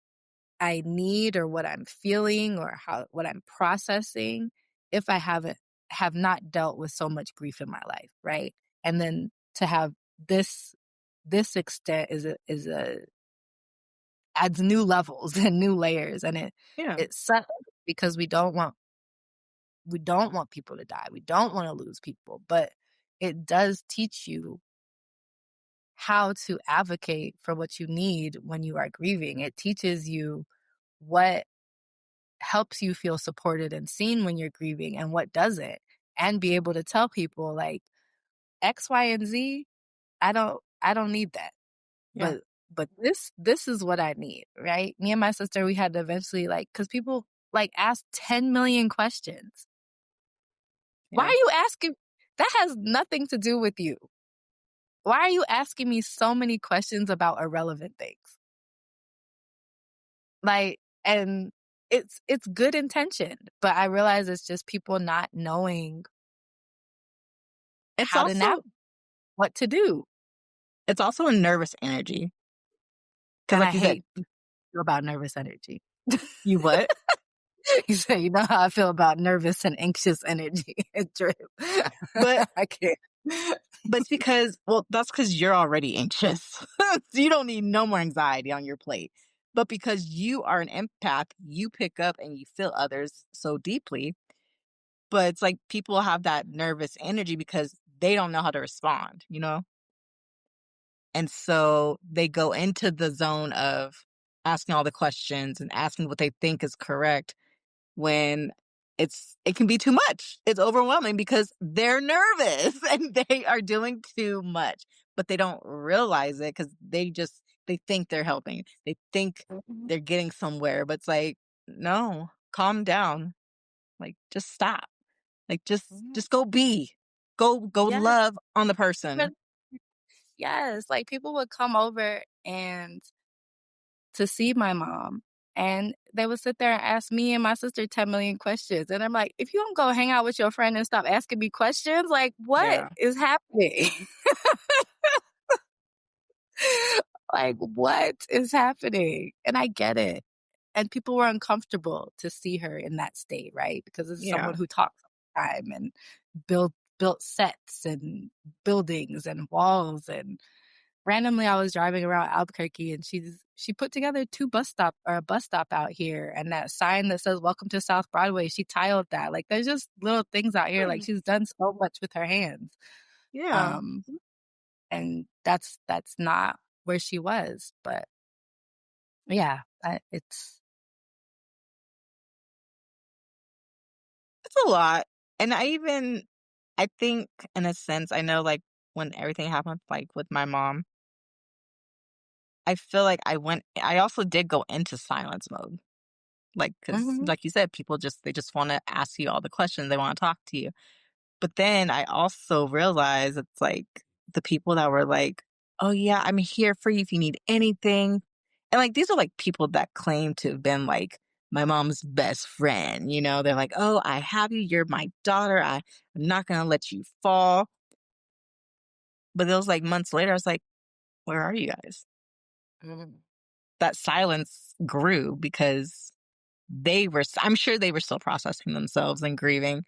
I need or what I'm feeling or how what I'm processing if I have not dealt with so much grief in my life, right? And then to have this this extent is a adds new levels and new layers, and Yeah. it sucks because we don't want people to die. We don't want to lose people, but it does teach you how to advocate for what you need when you are grieving. It teaches you what helps you feel supported and seen when you're grieving and what doesn't, and be able to tell people like X, Y, and Z, I don't need that. Yeah. But this is what I need, right? Me and my sister, we had to eventually, like, cuz people like, ask 10 million questions. Why are Yeah. you asking? That has nothing to do with you. Why are you asking me so many questions about irrelevant things? Like, and it's good intention, but I realize it's just people not knowing It's how to also navigate, what to do. it's also a nervous energy because, And I like you said, hate about nervous energy. you what? You say, you know how I feel about nervous and anxious energy. Drip. But I can't. it's because, well, that's because you're already anxious. So you don't need no more anxiety on your plate. But because you are an empath, you pick up and you feel others so deeply. But it's like people have that nervous energy because they don't know how to respond, you know? And so they go into the zone of asking all the questions and asking what they think is correct when it can be too much. It's overwhelming because they're nervous and they are doing too much, but they don't realize it because they think they're helping. They think Mhm, they're getting somewhere, but it's like, no, calm down. Like just stop. Like mhm. just go be. Go Yes, love on the even person. yes, like, people would come over and to see my mom, and they would sit there and ask me and my sister 10 million questions, and I'm like, "If you don't go hang out with your friend and stop asking me questions, like, what Yeah. is happening?" Like, what is happening? And I get it. And people were uncomfortable to see her in that state, right? Because it's someone Yeah. who talks all the time and built sets and buildings and walls. And randomly I was driving around Albuquerque and she put together a bus stop out here, and that sign that says welcome to South Broadway, she tiled that. Like, there's just little things out here. Like, Hmm. she's done so much with her hands. Yeah. Um and that's not where she was. But yeah, it's It's a lot. And I think in a sense, I know like when everything happened, like with my mom, I feel like I also did go into silence mode. Like, cause mhm, like you said, they just want to ask you all the questions. They want to talk to you. But then I also realized it's like the people that were like, "Oh yeah, I'm here for you if you need anything." And like these are like people that claim to have been like my mom's best friend, you know? They're like, "Oh, I have you. You're my daughter. I'm not going to let you fall." But it was like months later I was like, "Where are you guys?" mhm. That silence grew because I'm sure they were still processing themselves and grieving.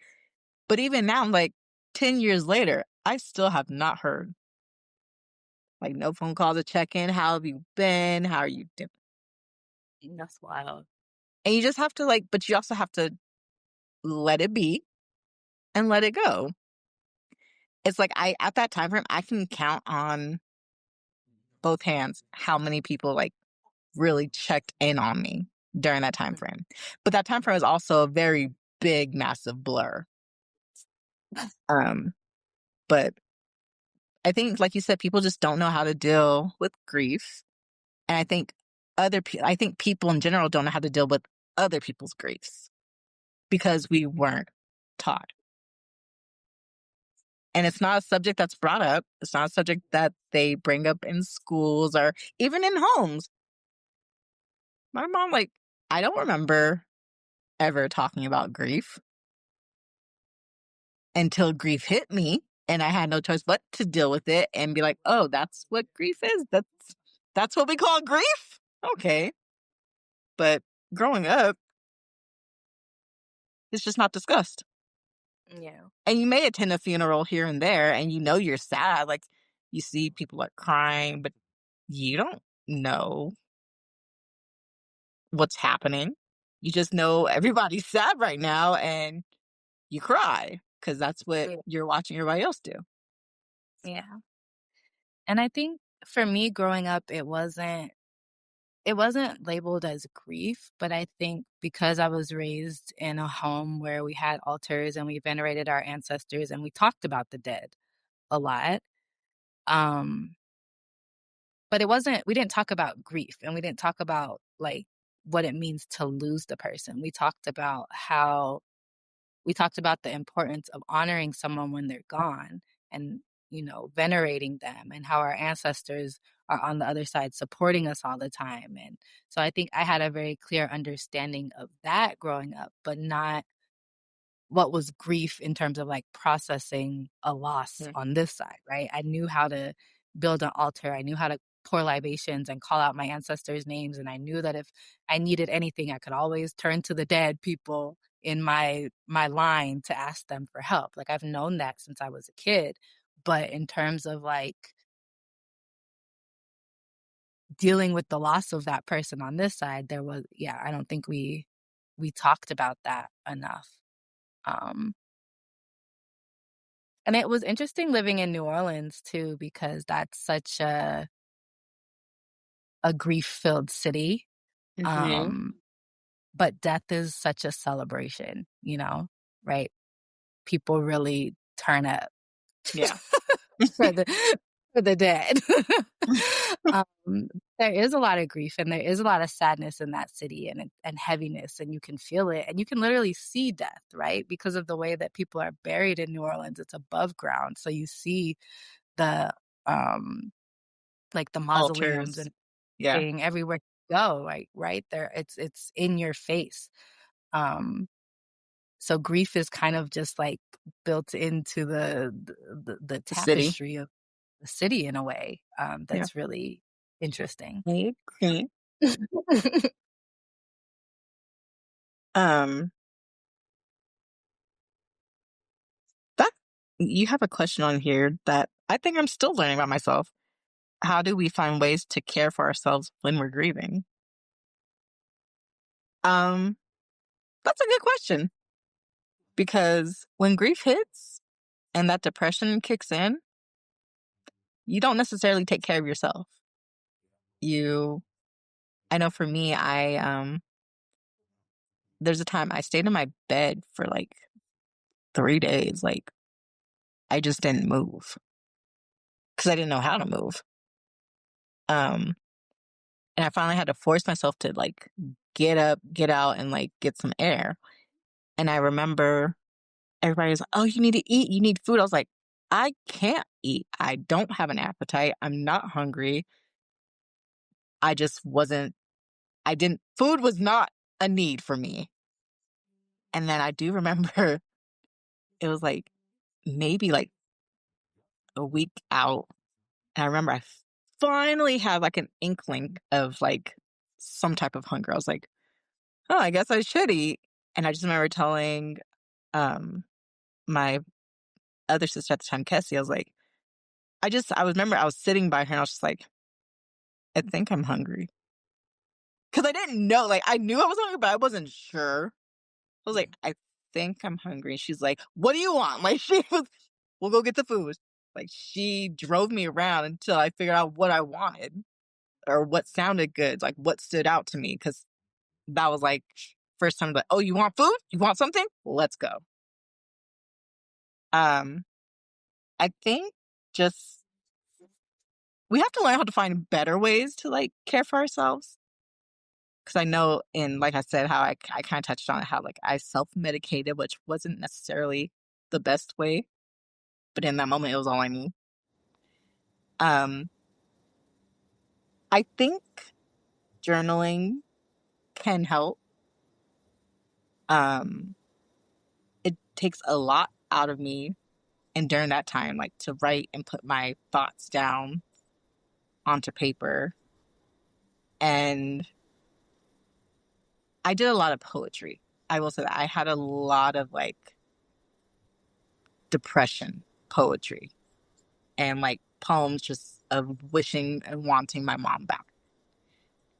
But even now, like 10 years later, I still have not heard. Like, no phone call to check in. How have you been? How are you doing? That's wild. And you just have to but you also have to let it be and let it go. It's like at that time frame, I can count on both hands how many people like really checked in on me during that time frame. But that time frame is also a very big, massive blur. Um, but I think, like you said, people just don't know how to deal with grief. And I think people in general don't know how to deal with other people's griefs because we weren't taught. And it's not a subject that's brought up. It's not a subject that they bring up in schools or even in homes. My mom, like, I don't remember ever talking about grief until grief hit me and I had no choice but to deal with it and be like, oh, that's what grief is. That's what we call grief. Okay. But growing up, it's just not discussed. Yeah. And you may attend a funeral here and there and you know you're sad. Like you see people like crying, but you don't know what's happening. You just know everybody's sad right now and you cry because that's what Yeah. you're watching everybody else do. Yeah. And I think for me growing up, it wasn't labeled as grief, but I think because I was raised in a home where we had altars and we venerated our ancestors and we talked about the dead a lot, um, but we didn't talk about grief and we didn't talk about, like, what it means to lose the person. We talked about the importance of honoring someone when they're gone and, venerating them, and how our ancestors are on the other side supporting us all the time. And so I think I had a very clear understanding of that growing up, but not what was grief in terms of, like, processing a loss Mm. on this side, right? I knew how to build an altar. I knew how to pour libations and call out my ancestors' names, and I knew that if I needed anything, I could always turn to the dead people in my line to ask them for help. Like, I've known that since I was a kid, but in terms of, like, dealing with the loss of that person on this side, I don't think we talked about that enough. Um And it was interesting living in New Orleans too, because that's such a grief-filled city, Mhm. um, but death is such a celebration, right? People really turn up Yeah. for the for the dead. Um, there is a lot of grief and there is a lot of sadness in that city, and heaviness, and you can feel it, and you can literally see death, right? Because of the way that people are buried in New Orleans, it's above ground, so you see the, um like, the mausoleums Altars. and Yeah. everything everywhere you go, right there, it's in your face. Um, so grief is kind of just, like, built into the The city. tapestry of the city in a way, Yeah. that's really interesting. I agree. Um, that you have a question on here that I think I'm still learning about myself. How do we find ways to care for ourselves when we're grieving? Um, that's a good question because when grief hits and that depression kicks in, you don't necessarily take care of yourself. You I know for me, there's a time I stayed in my bed for like 3 days. Like I just didn't move because I didn't know how to move. Um, and I finally had to force myself to like get up, get out, and like get some air. And I remember everybody was like, "Oh, you need to eat. You need food." I was like, "I can't eat. I don't have an appetite. I'm not hungry. I just wasn't. I didn't. Food was not a need for me." And then I do remember it was like maybe like a week out. And I remember I finally had like an inkling of like some type of hunger. I was like, "Oh, I guess I should eat." And I just remember telling um my other sister at the time, Kessie, I was like, remember I was sitting by her and I was just like, "I think I'm hungry." Because I didn't know, like I knew I was hungry, but I wasn't sure. I was like, "I think I'm hungry." She's like, "What do you want?" Like she was, "We'll go get the food." Like she drove me around until I figured out what I wanted or what sounded good, like what stood out to me. Because that was like first time like, "Oh, you want food? You want something? Let's go." Um, I think just we have to learn how to find better ways to like care for ourselves. Because I know, in like I said, how I kind of touched on it, how like I self medicated, which wasn't necessarily the best way, but in that moment, it was all I knew. Um, I think journaling can help. Um, it takes a lot out of me, and during that time, like to write and put my thoughts down onto paper. And I did a lot of poetry. I will say that I had a lot of like depression poetry and like poems just of wishing and wanting my mom back.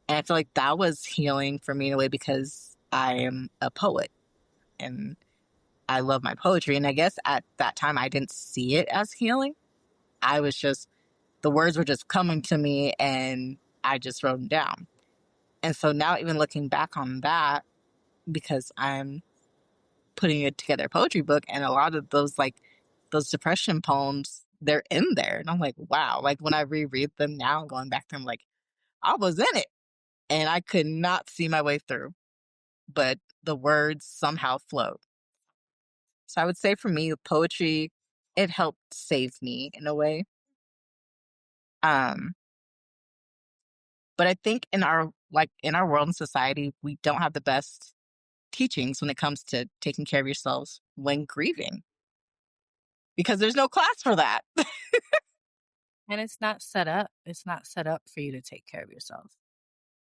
And I feel like that was healing for me in a way because I am a poet and I love my poetry. And I guess at that time I didn't see it as healing. I was just, the words were just coming to me and I just wrote them down. And so now, even looking back on that, because I'm putting it together a poetry book and a lot of those, like, those depression poems, they're in there. And I'm like, wow. Like, when I reread them now, going back to them, like, I was in it. and I could not see my way through, but the words somehow flowed. So I would say for me, poetry, it helped save me in a way. Um, but I think in our world and society, we don't have the best teachings when it comes to taking care of yourselves when grieving because there's no class for that. And it's not set up for you to take care of yourself.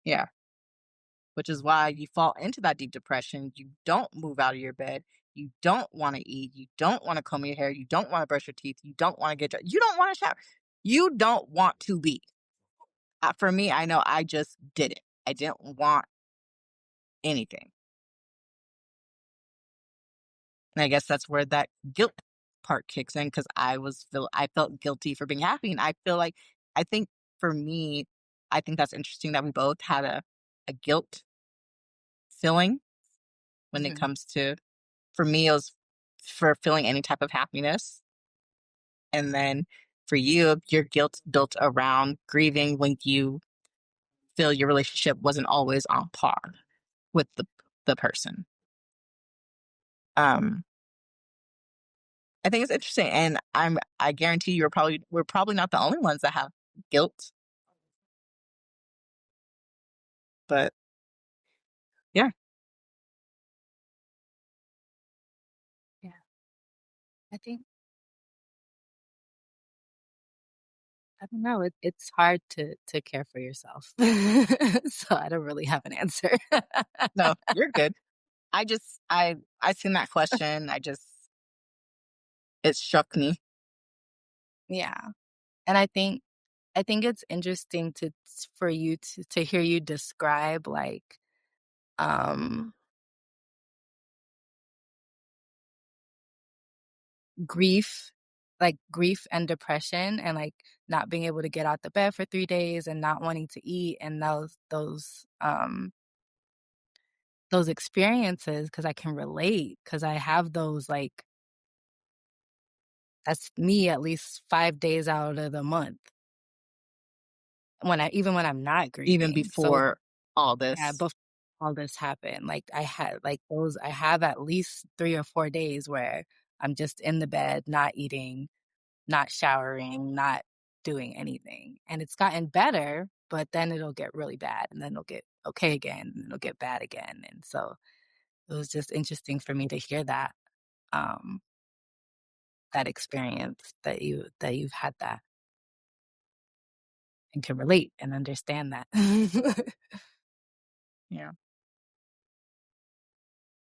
Yeah, which is why you fall into that deep depression. You don't move out of your bed. You don't want to eat. You don't want to comb your hair. You don't want to brush your teeth. You don't want to get dressed. You don't want to shower. You don't want to be. For me, I know I just didn't. I didn't want anything. And I guess that's where that guilt part kicks in because I felt guilty for being happy. And I feel like I think for me, I think that's interesting that we both had a guilt feeling when it Mhm. comes to for me it was for feeling any type of happiness. And then for you, your guilt built around grieving when you feel your relationship wasn't always on par with the person. Um I think it's interesting, and I guarantee we're probably not the only ones that have guilt, but yeah, Yeah. I think I don't know, it's hard to care for yourself. So I don't really have an answer. no, you're good. I seen that question. It struck me. Yeah. And I think it's interesting for you to hear you describe, like, um, grief grief and depression and, like, not being able to get out the bed for 3 days and not wanting to eat and those experiences because I can relate because I have those, like that's me at least 5 days out of the month when I'm not Even grieving. So, before all yeah, this. before all this happened, like, I have at least 3 or 4 days where I'm just in the bed, not eating, not showering, not doing anything, and it's gotten better, but then it'll get really bad, and then it'll get okay again, and it'll get bad again, and so it was just interesting for me to hear that, um, that experience that you've had that and can relate and understand that. Yeah.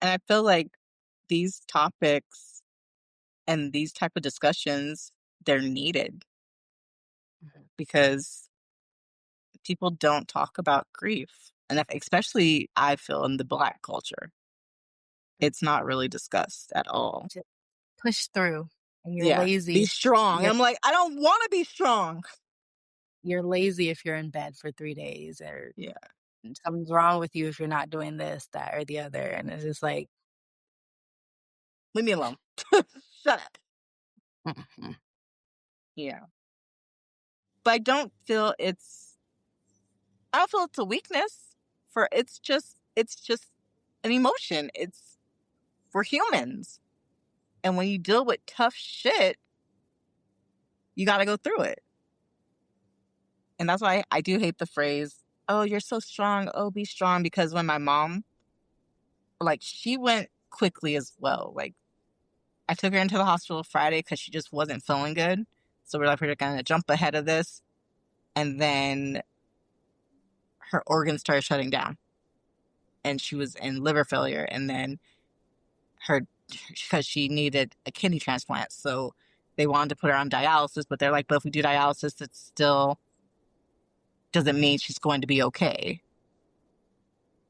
And I feel like these topics and these type of discussions, they're needed Mhm. because people don't talk about grief. And especially I feel in the Black culture, it's not really discussed at all. Just push through, and Yeah. Be strong. I'm like, I don't want to be strong. you're lazy if you're in bed for 3 days, or Yeah. something's wrong with you if you're not doing this, that, or the other, and it's just like, Leave me alone. Shut up. mhm, Yeah. But I don't feel it's a weakness for it's just an emotion. It's we're humans. And when you deal with tough shit, you got to go through it. And that's why I do hate the phrase, "Oh, you're so strong. Oh, be strong," because when my mom like she went quickly as well. Like I took her into the hospital Friday cuz she just wasn't feeling good. So we're going to jump ahead of this, and then her organs started shutting down and she was in liver failure, and then her because she needed a kidney transplant. So they wanted to put her on dialysis, but they're like, but if we do dialysis, it still doesn't mean she's going to be okay.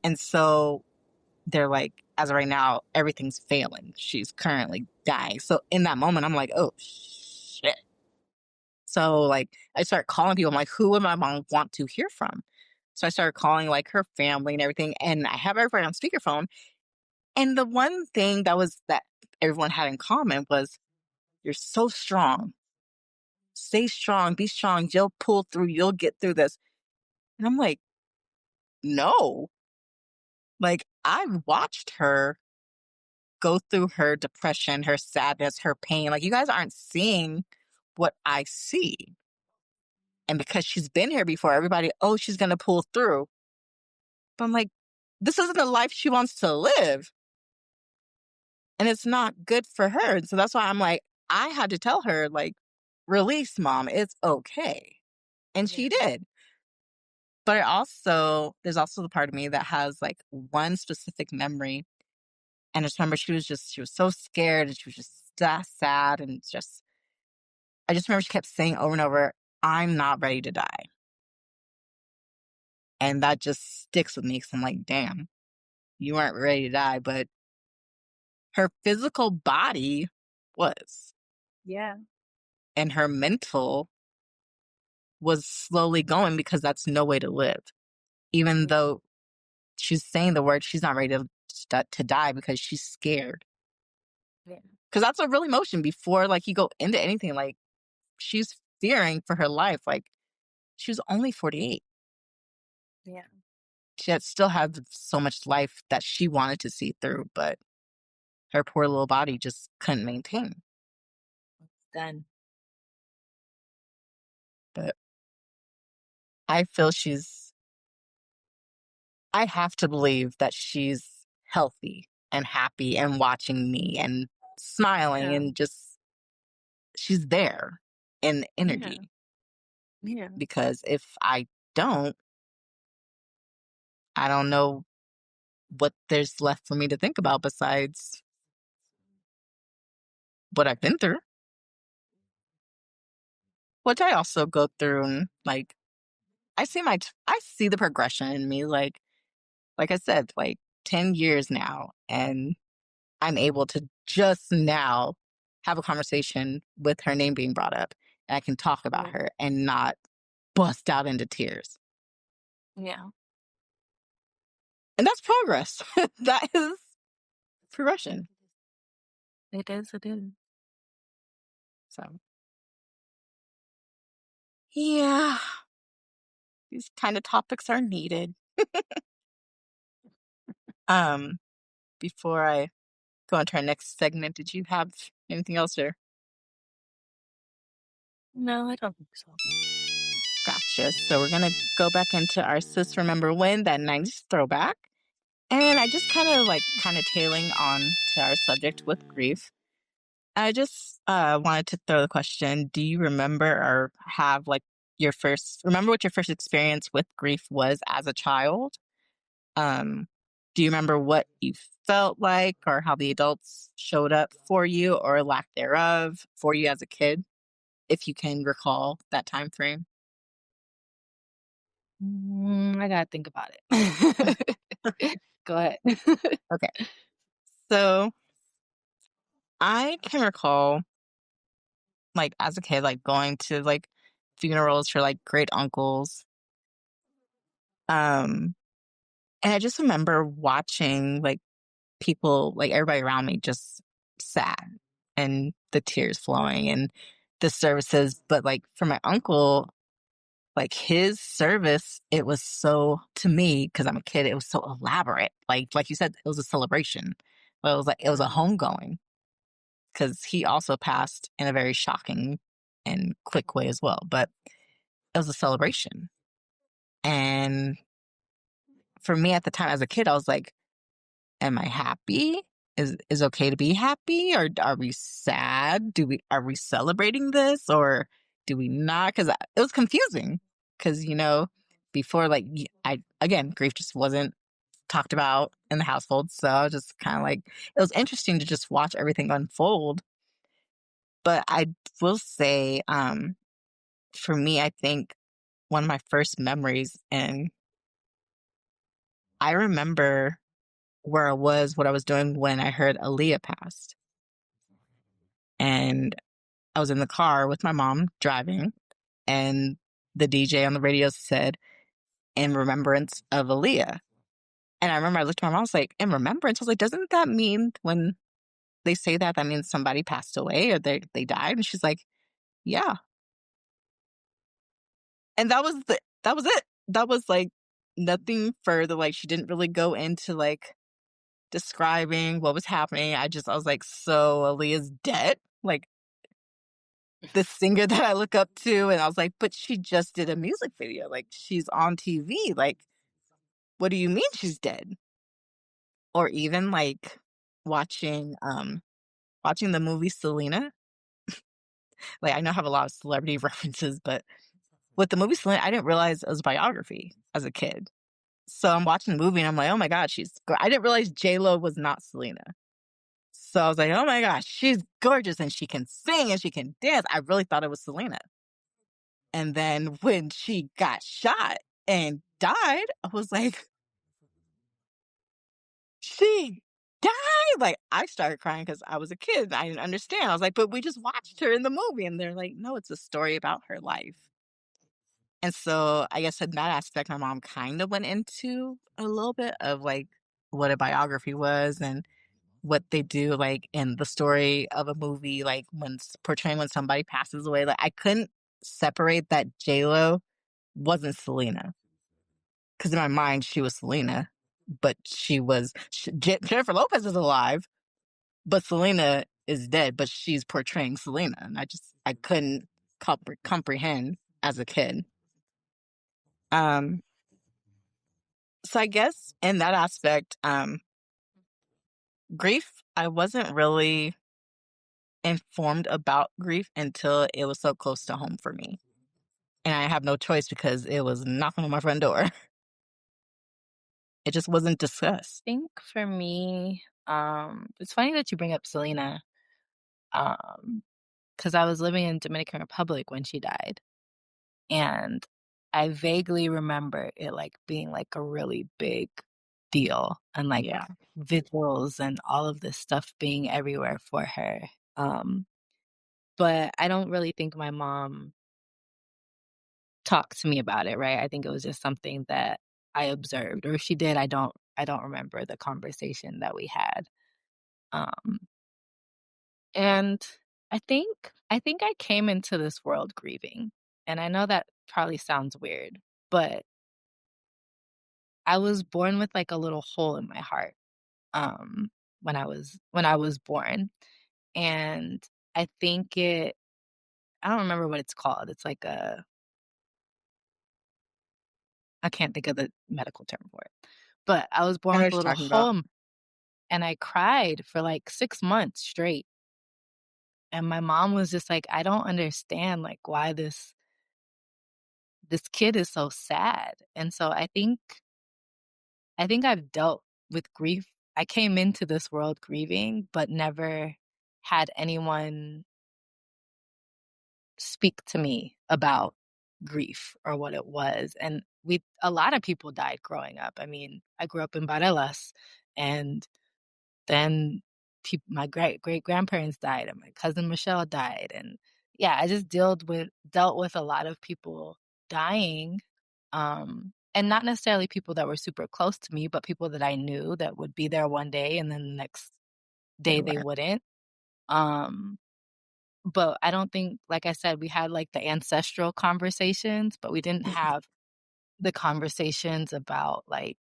And so they're like, as of right now, everything's failing. She's currently dying. So in that moment, I'm like, oh shit. So like I start calling people. I'm like, who would my mom want to hear from? So I started calling like her family and everything. And I have everybody on speakerphone. And the one thing that everyone had in common was you're so strong. Stay strong, be strong. You'll pull through, you'll get through this. And I'm like, no. Like, I've watched her go through her depression, her sadness, her pain. Like, you guys aren't seeing what I see. And because she's been here before, everybody, oh, she's going to pull through. But I'm like, this isn't the life she wants to live. And it's not good for her. And so that's why I'm like, I had to tell her, like, release, mom. It's okay. And Yeah. she did. But there's also the part of me that has like one specific memory. And I just remember she was so scared and she was just that sad. And just, I just remember she kept saying over and over, I'm not ready to die. And that just sticks with me because I'm like, damn, you weren't ready to die. But her physical body was, Yeah. and her mental was slowly going because that's no way to live. Even Yeah. though she's saying the word, she's not ready to die because she's scared. Yeah. Because that's a real emotion before, like, you go into anything. Like, she's fearing for her life. Like, she was only 48. Yeah. She still had so much life that she wanted to see through, but her poor little body just couldn't maintain. Done. But I feel I have to believe that she's healthy and happy and watching me and smiling Yeah. and just, she's there in Yeah. energy. Yeah. Because if I don't, I don't know what there's left for me to think about besides what I've been through, which I also go through. And like, I see the progression in me. Like I said, like 10 years now, and I'm able to just now have a conversation with her name being brought up, and I can talk about Yeah. her and not bust out into tears. Yeah. And that's progress. That is Yeah. progression. It is. It is. So, yeah, these kind of topics are needed. Um, Before I go on to our next segment, did you have anything else, or No, I don't think so. gotcha? So we're gonna go back into our sis remember when, that 90s throwback. And I just kind of tailing on to our subject with grief. I just wanted to throw the question: do you remember or have like remember what your first experience with grief was as a child? Um, do you remember what you felt like or how the adults showed up for you or lack thereof for you as a kid, if you can recall that time frame? I gotta think about it. Go ahead. Okay. So I can recall, like, as a kid, like going to like funerals for like great uncles. Um, and I just remember watching like people, like everybody around me, just sad and the tears flowing and the services. But like for my uncle, like his service, it was so, to me, because I'm a kid, it was so elaborate. Like you said, it was a celebration, but it was like it was a homegoing because he also passed in a very shocking and quick way as well. But it was a celebration, and for me at the time as a kid, I was like, am I happy? Is okay to be happy, or are we sad? Are we celebrating this, or do we not? Because it was confusing. Because before, like, I again, grief just wasn't talked about in the household, so I was just kind of like, it was interesting to just watch everything unfold. But I will say, for me, I think one of my first memories, and I remember where I was, what I was doing when I heard Aaliyah passed. And I was in the car with my mom driving, and the DJ on the radio said, in remembrance of Aaliyah. And I remember I looked at my mom, I was like, in remembrance? I was like, doesn't that mean when they say that, that means somebody passed away or they died? And she's like, yeah. And that was it. That was like nothing further, like, she didn't really go into, like, describing what was happening. I was like, "So Aaliyah's dead?" Like, the singer that I look up to, and I was like, "But she just did a music video, like, she's on TV, like, what do you mean she's dead?" Or even, like, watching, watching the movie Selena. Like, I know I have a lot of celebrity references, but with the movie Selena, I didn't realize it was a biography as a kid. So I'm watching the movie and I'm like, "Oh my god, I didn't realize J-Lo was not Selena. So I was like, "Oh my gosh, she's gorgeous and she can sing and she can dance." I really thought it was Selena. And then when she got shot and died, I was like, "She died?" Like, I started crying because I was a kid. I didn't understand. I was like, "But we just watched her in the movie." And they're like, "No, it's a story about her life." And so I guess in that aspect, my mom kind of went into a little bit of like what a biography was and what they do like in the story of a movie, like when portraying when somebody passes away. Like I couldn't separate that J Lo wasn't Selena because in my mind she was Selena, but Jennifer Lopez is alive, but Selena is dead, but she's portraying Selena, and I couldn't comprehend as a kid. Um, so I guess in that aspect, grief, I wasn't really informed about grief until it was so close to home for me. And I have no choice because it was knocking on my front door. It just wasn't discussed. Think for me, it's funny that you bring up Selena, because I was living in Dominican Republic when she died, and I vaguely remember it, like, being, like, a really big deal and, like, Yeah. visuals and all of this stuff being everywhere for her, um, but I don't really think my mom talked to me about it, right? I think it was just something that I observed, or if she did, I don't remember the conversation that we had, um And I think I came into this world grieving, and I know that probably sounds weird, but I was born with, like, a little hole in my heart, when I was born, and I think I don't remember what it's called. It's like I can't think of the medical term for it, but I was I born know with what a you're little talking about. hole, and I cried for, like, 6 months straight, and my mom was just like, "I don't understand, like, why this kid is so sad." And so I think I've dealt with grief. I came into this world grieving, but never had anyone speak to me about grief or what it was. And a lot of people died growing up. I mean, I grew up in Barelas, and then my great grandparents died, and my cousin Michelle died, and yeah, I just dealt with a lot of people dying, and not necessarily people that were super close to me, but people that I knew that would be there one day, and then the next They day they were. wouldn't. Um, but I don't think, like I said, we had like the ancestral conversations, but we didn't have the conversations about like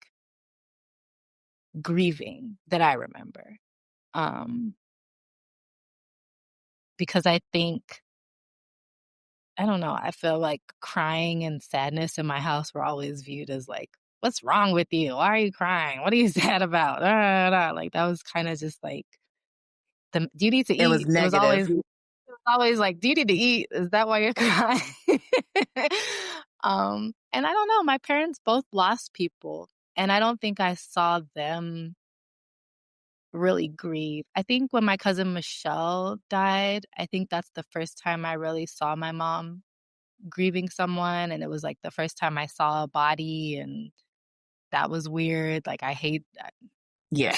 grieving that I remember. Um, because I don't know, I feel like crying and sadness in my house were always viewed as like, "What's wrong with you? Why are you crying? What are you sad about?" Da, da, da. Like, that was kinda just like "Do you need to It was eat?" negative. It was always like, "Do you need to eat? Is that why you're crying?" And I don't know, my parents both lost people, and I don't think I saw them really grieve. I think when my cousin Michelle died, I think that's the first time I really saw my mom grieving someone, and it was, like, the first time I saw a body, and that was weird, like, I hate that. Yeah.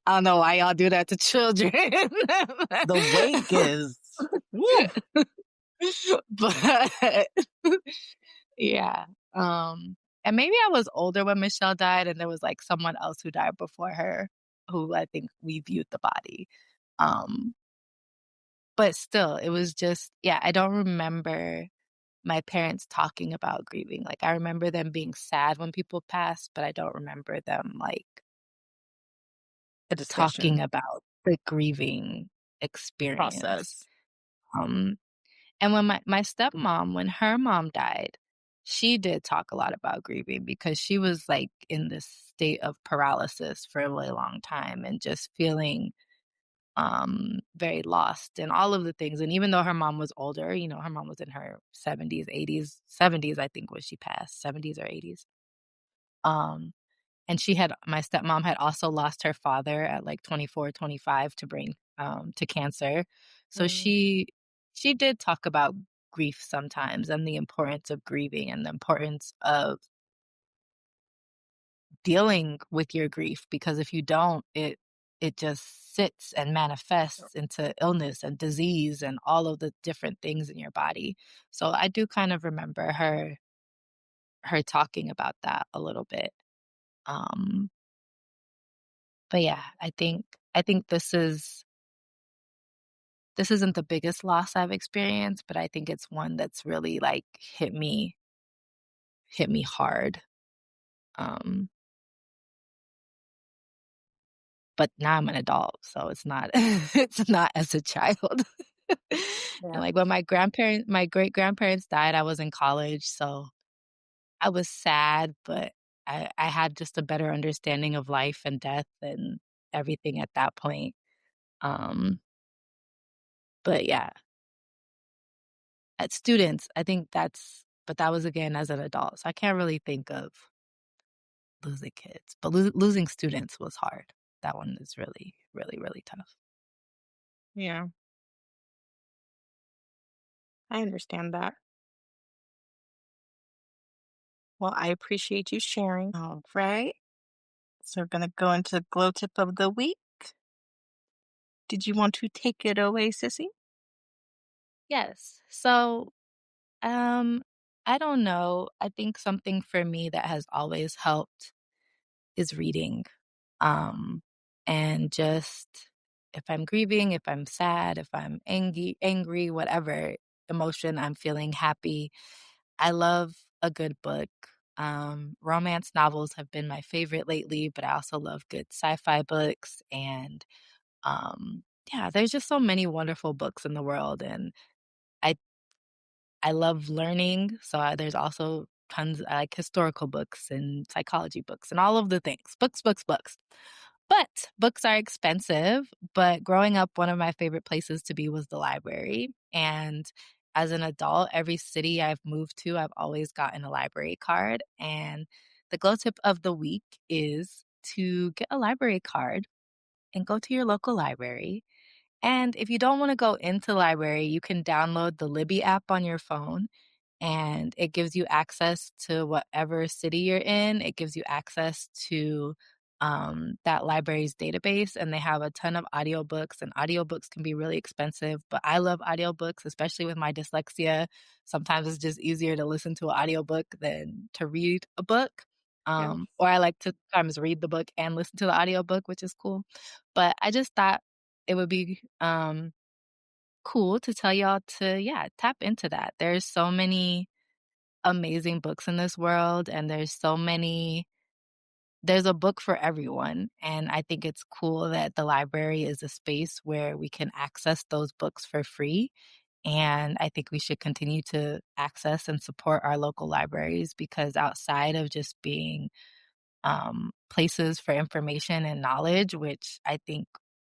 I don't know why y'all do that to children. The wake is woo. But yeah, and maybe I was older when Michelle died, and there was, like, someone else who died before her, who I think we viewed the body, um, but still, it was just yeah, I don't remember my parents talking about grieving. Like, I remember them being sad when people passed, but I don't remember them, like, A talking discussion about the grieving experience. process. Um, and when my stepmom, when her mom died, she did talk a lot about grieving because she was, like, in this state of paralysis for a really long time and just feeling, very lost and all of the things, and even though her mom was older, her mom was in her 70s, 80s, 70s, I think, when she passed, 70s or 80s. Um, and my stepmom had also lost her father at, like, 24, 25 to cancer. So Mm, she did talk about grief sometimes and the importance of grieving and the importance of dealing with your grief, because if you don't, it just sits and manifests into illness and disease and all of the different things in your body. So I do kind of remember her talking about that a little bit. Um, but yeah, I think this isn't the biggest loss I've experienced, but I think it's one that's really like hit me hard. Um, but now I'm an adult, so it's not it's not as a child. And, yeah. like, when my great-grandparents died, I was in college, so I was sad, but I had just a better understanding of life and death and everything at that point. Um, but yeah, at students, I think but that was, again, as an adult, so I can't really think of losing kids, but losing students was hard. That one is really, really, really tough. Yeah, I understand that. Well, I appreciate you sharing. All right. So we're going to go into glow tip of the week. Did you want to take it away, Sissy? Yes. So, um, I don't know. I think something for me that has always helped is reading. Um, and just if I'm grieving, if I'm sad, if I'm angry, whatever emotion I'm feeling, happy, I love a good book. Romance novels have been my favorite lately, but I also love good sci-fi books and yeah, there's just so many wonderful books in the world, and I I love learning, so there's also tons I like historical books and psychology books and all of the things. Books, books, books. But books are expensive, but growing up, one of my favorite places to be was the library, and as an adult, every city I've moved to, I've always gotten a library card, and the glow tip of the week is to get a library card and go to your local library, and if you don't wanna go into the library, you can download the Libby app on your phone, and it gives you access to whatever city you're in. It gives you access to, that library's database, and they have a ton of audiobooks, and audiobooks can be really expensive, but I love audiobooks, especially with my dyslexia. Sometimes it's just easier to listen to an audiobook than to read a book, Yes. or I like to sometimes read the book and listen to the audiobook, which is cool. But I just thought it would be, cool to tell y'all to, yeah, tap into that. There's so many amazing books in this world, and there's a book for everyone, and I think it's cool that the library is a space where we can access those books for free, and I think we should continue to access and support our local libraries because outside of just being places for information and knowledge, which I think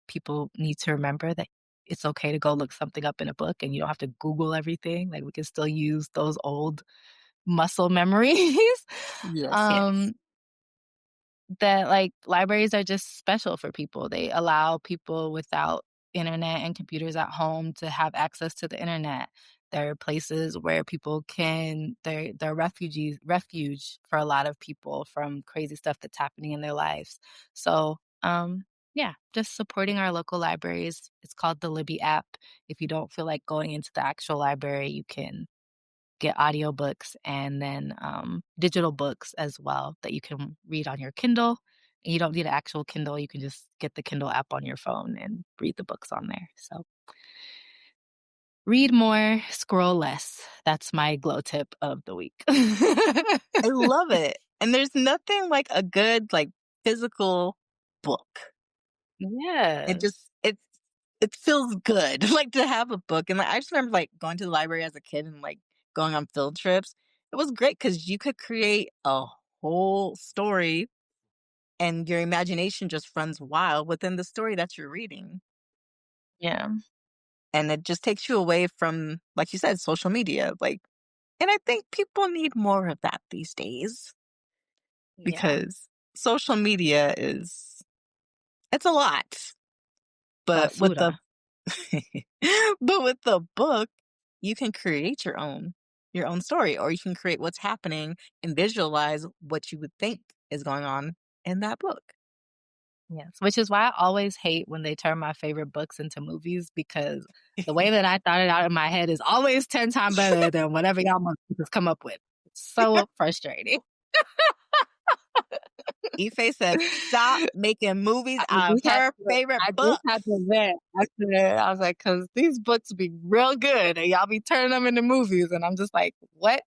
people need to remember that it's okay to go look something up in a book and you don't have to Google everything. Like we can still use those old muscle memories. Yes. um, that like libraries are just special for people. They allow people without internet and computers at home to have access to the internet. There are places where people they're refuge for a lot of people from crazy stuff that's happening in their lives. So yeah, just supporting our local libraries. It's called the Libby app. If you don't feel like going into the actual library, you can get audiobooks and then digital books as well that you can read on your Kindle. And you don't need an actual Kindle. You can just get the Kindle app on your phone and read the books on there. So Read more, scroll less. That's my glow tip of the week. I love it. And there's nothing like a good, like, physical book. It Yes. just it feels good, like, to have a book, and, like, I just remember, like, going to the library as a kid and, like, going on field trips. It was great because you could create a whole story, and your imagination just runs wild within the story that you're reading, Yeah. and it just takes you away from, like you said, social media, like, and I think people need more of that these days Yeah. because social media is it's a lot, but with the Basura. but with the book, you can create your own story, or you can create what's happening and visualize what you would think is going on in that book. Yes, which is why I always hate when they turn my favorite books into movies because the way that I thought it out in my head is always 10 times better than whatever y'all motherfuckers come up with. It's so frustrating. Ife said, "Stop making movies I out of just had her to favorite I just had books." to vent. I was like, "'Cause these books be real good and y'all be turning them into movies," and I'm just like, "What?"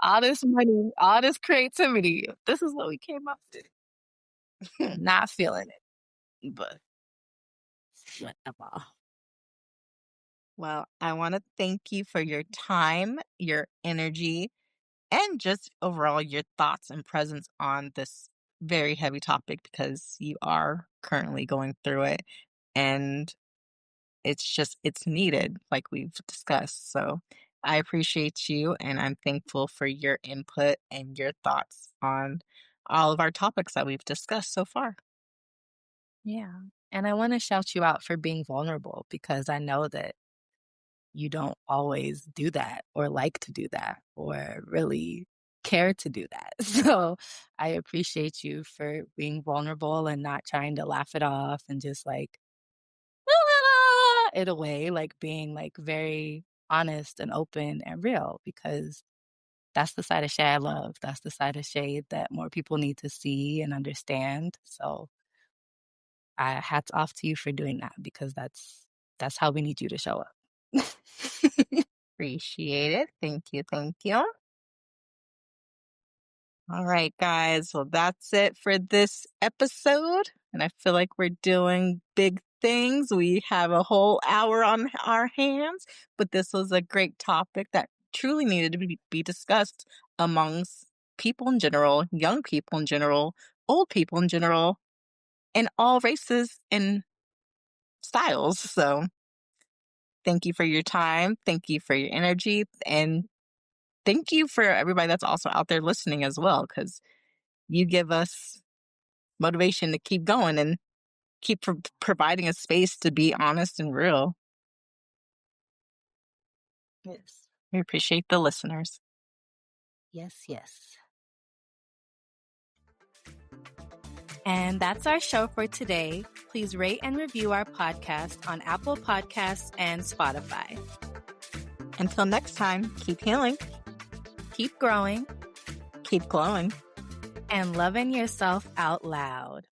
All this money, all this creativity, this is what we came up with. Not feeling it, but whatever. Well, I want to thank you for your time, your energy, and just overall your thoughts and presence on this very heavy topic because you are currently going through it. And it's needed, like we've discussed. So I appreciate you and I'm thankful for your input and your thoughts on all of our topics that we've discussed so far. Yeah. And I want to shout you out for being vulnerable because I know that you don't always do that or like to do that or really care to do that. So I appreciate you for being vulnerable and not trying to laugh it off and just like it away, like being like very honest and open and real because that's the side of Shay I love. That's the side of Shay that more people need to see and understand. So I hats off to you for doing that because that's how we need you to show up. Appreciate it. Thank you. Thank you. All right, guys. Well, that's it for this episode. And I feel like we're doing big things. We have a whole hour on our hands, but this was a great topic that truly needed to be discussed amongst people in general, young people in general, old people in general, and all races and styles. So thank you for your time. Thank you for your energy. And thank you for everybody that's also out there listening as well, because you give us motivation to keep going and keep providing a space to be honest and real. Yes. We appreciate the listeners. Yes, yes. And that's our show for today. Please rate and review our podcast on Apple Podcasts and Spotify. Until next time, keep healing, Keep growing keep glowing. and loving yourself out loud.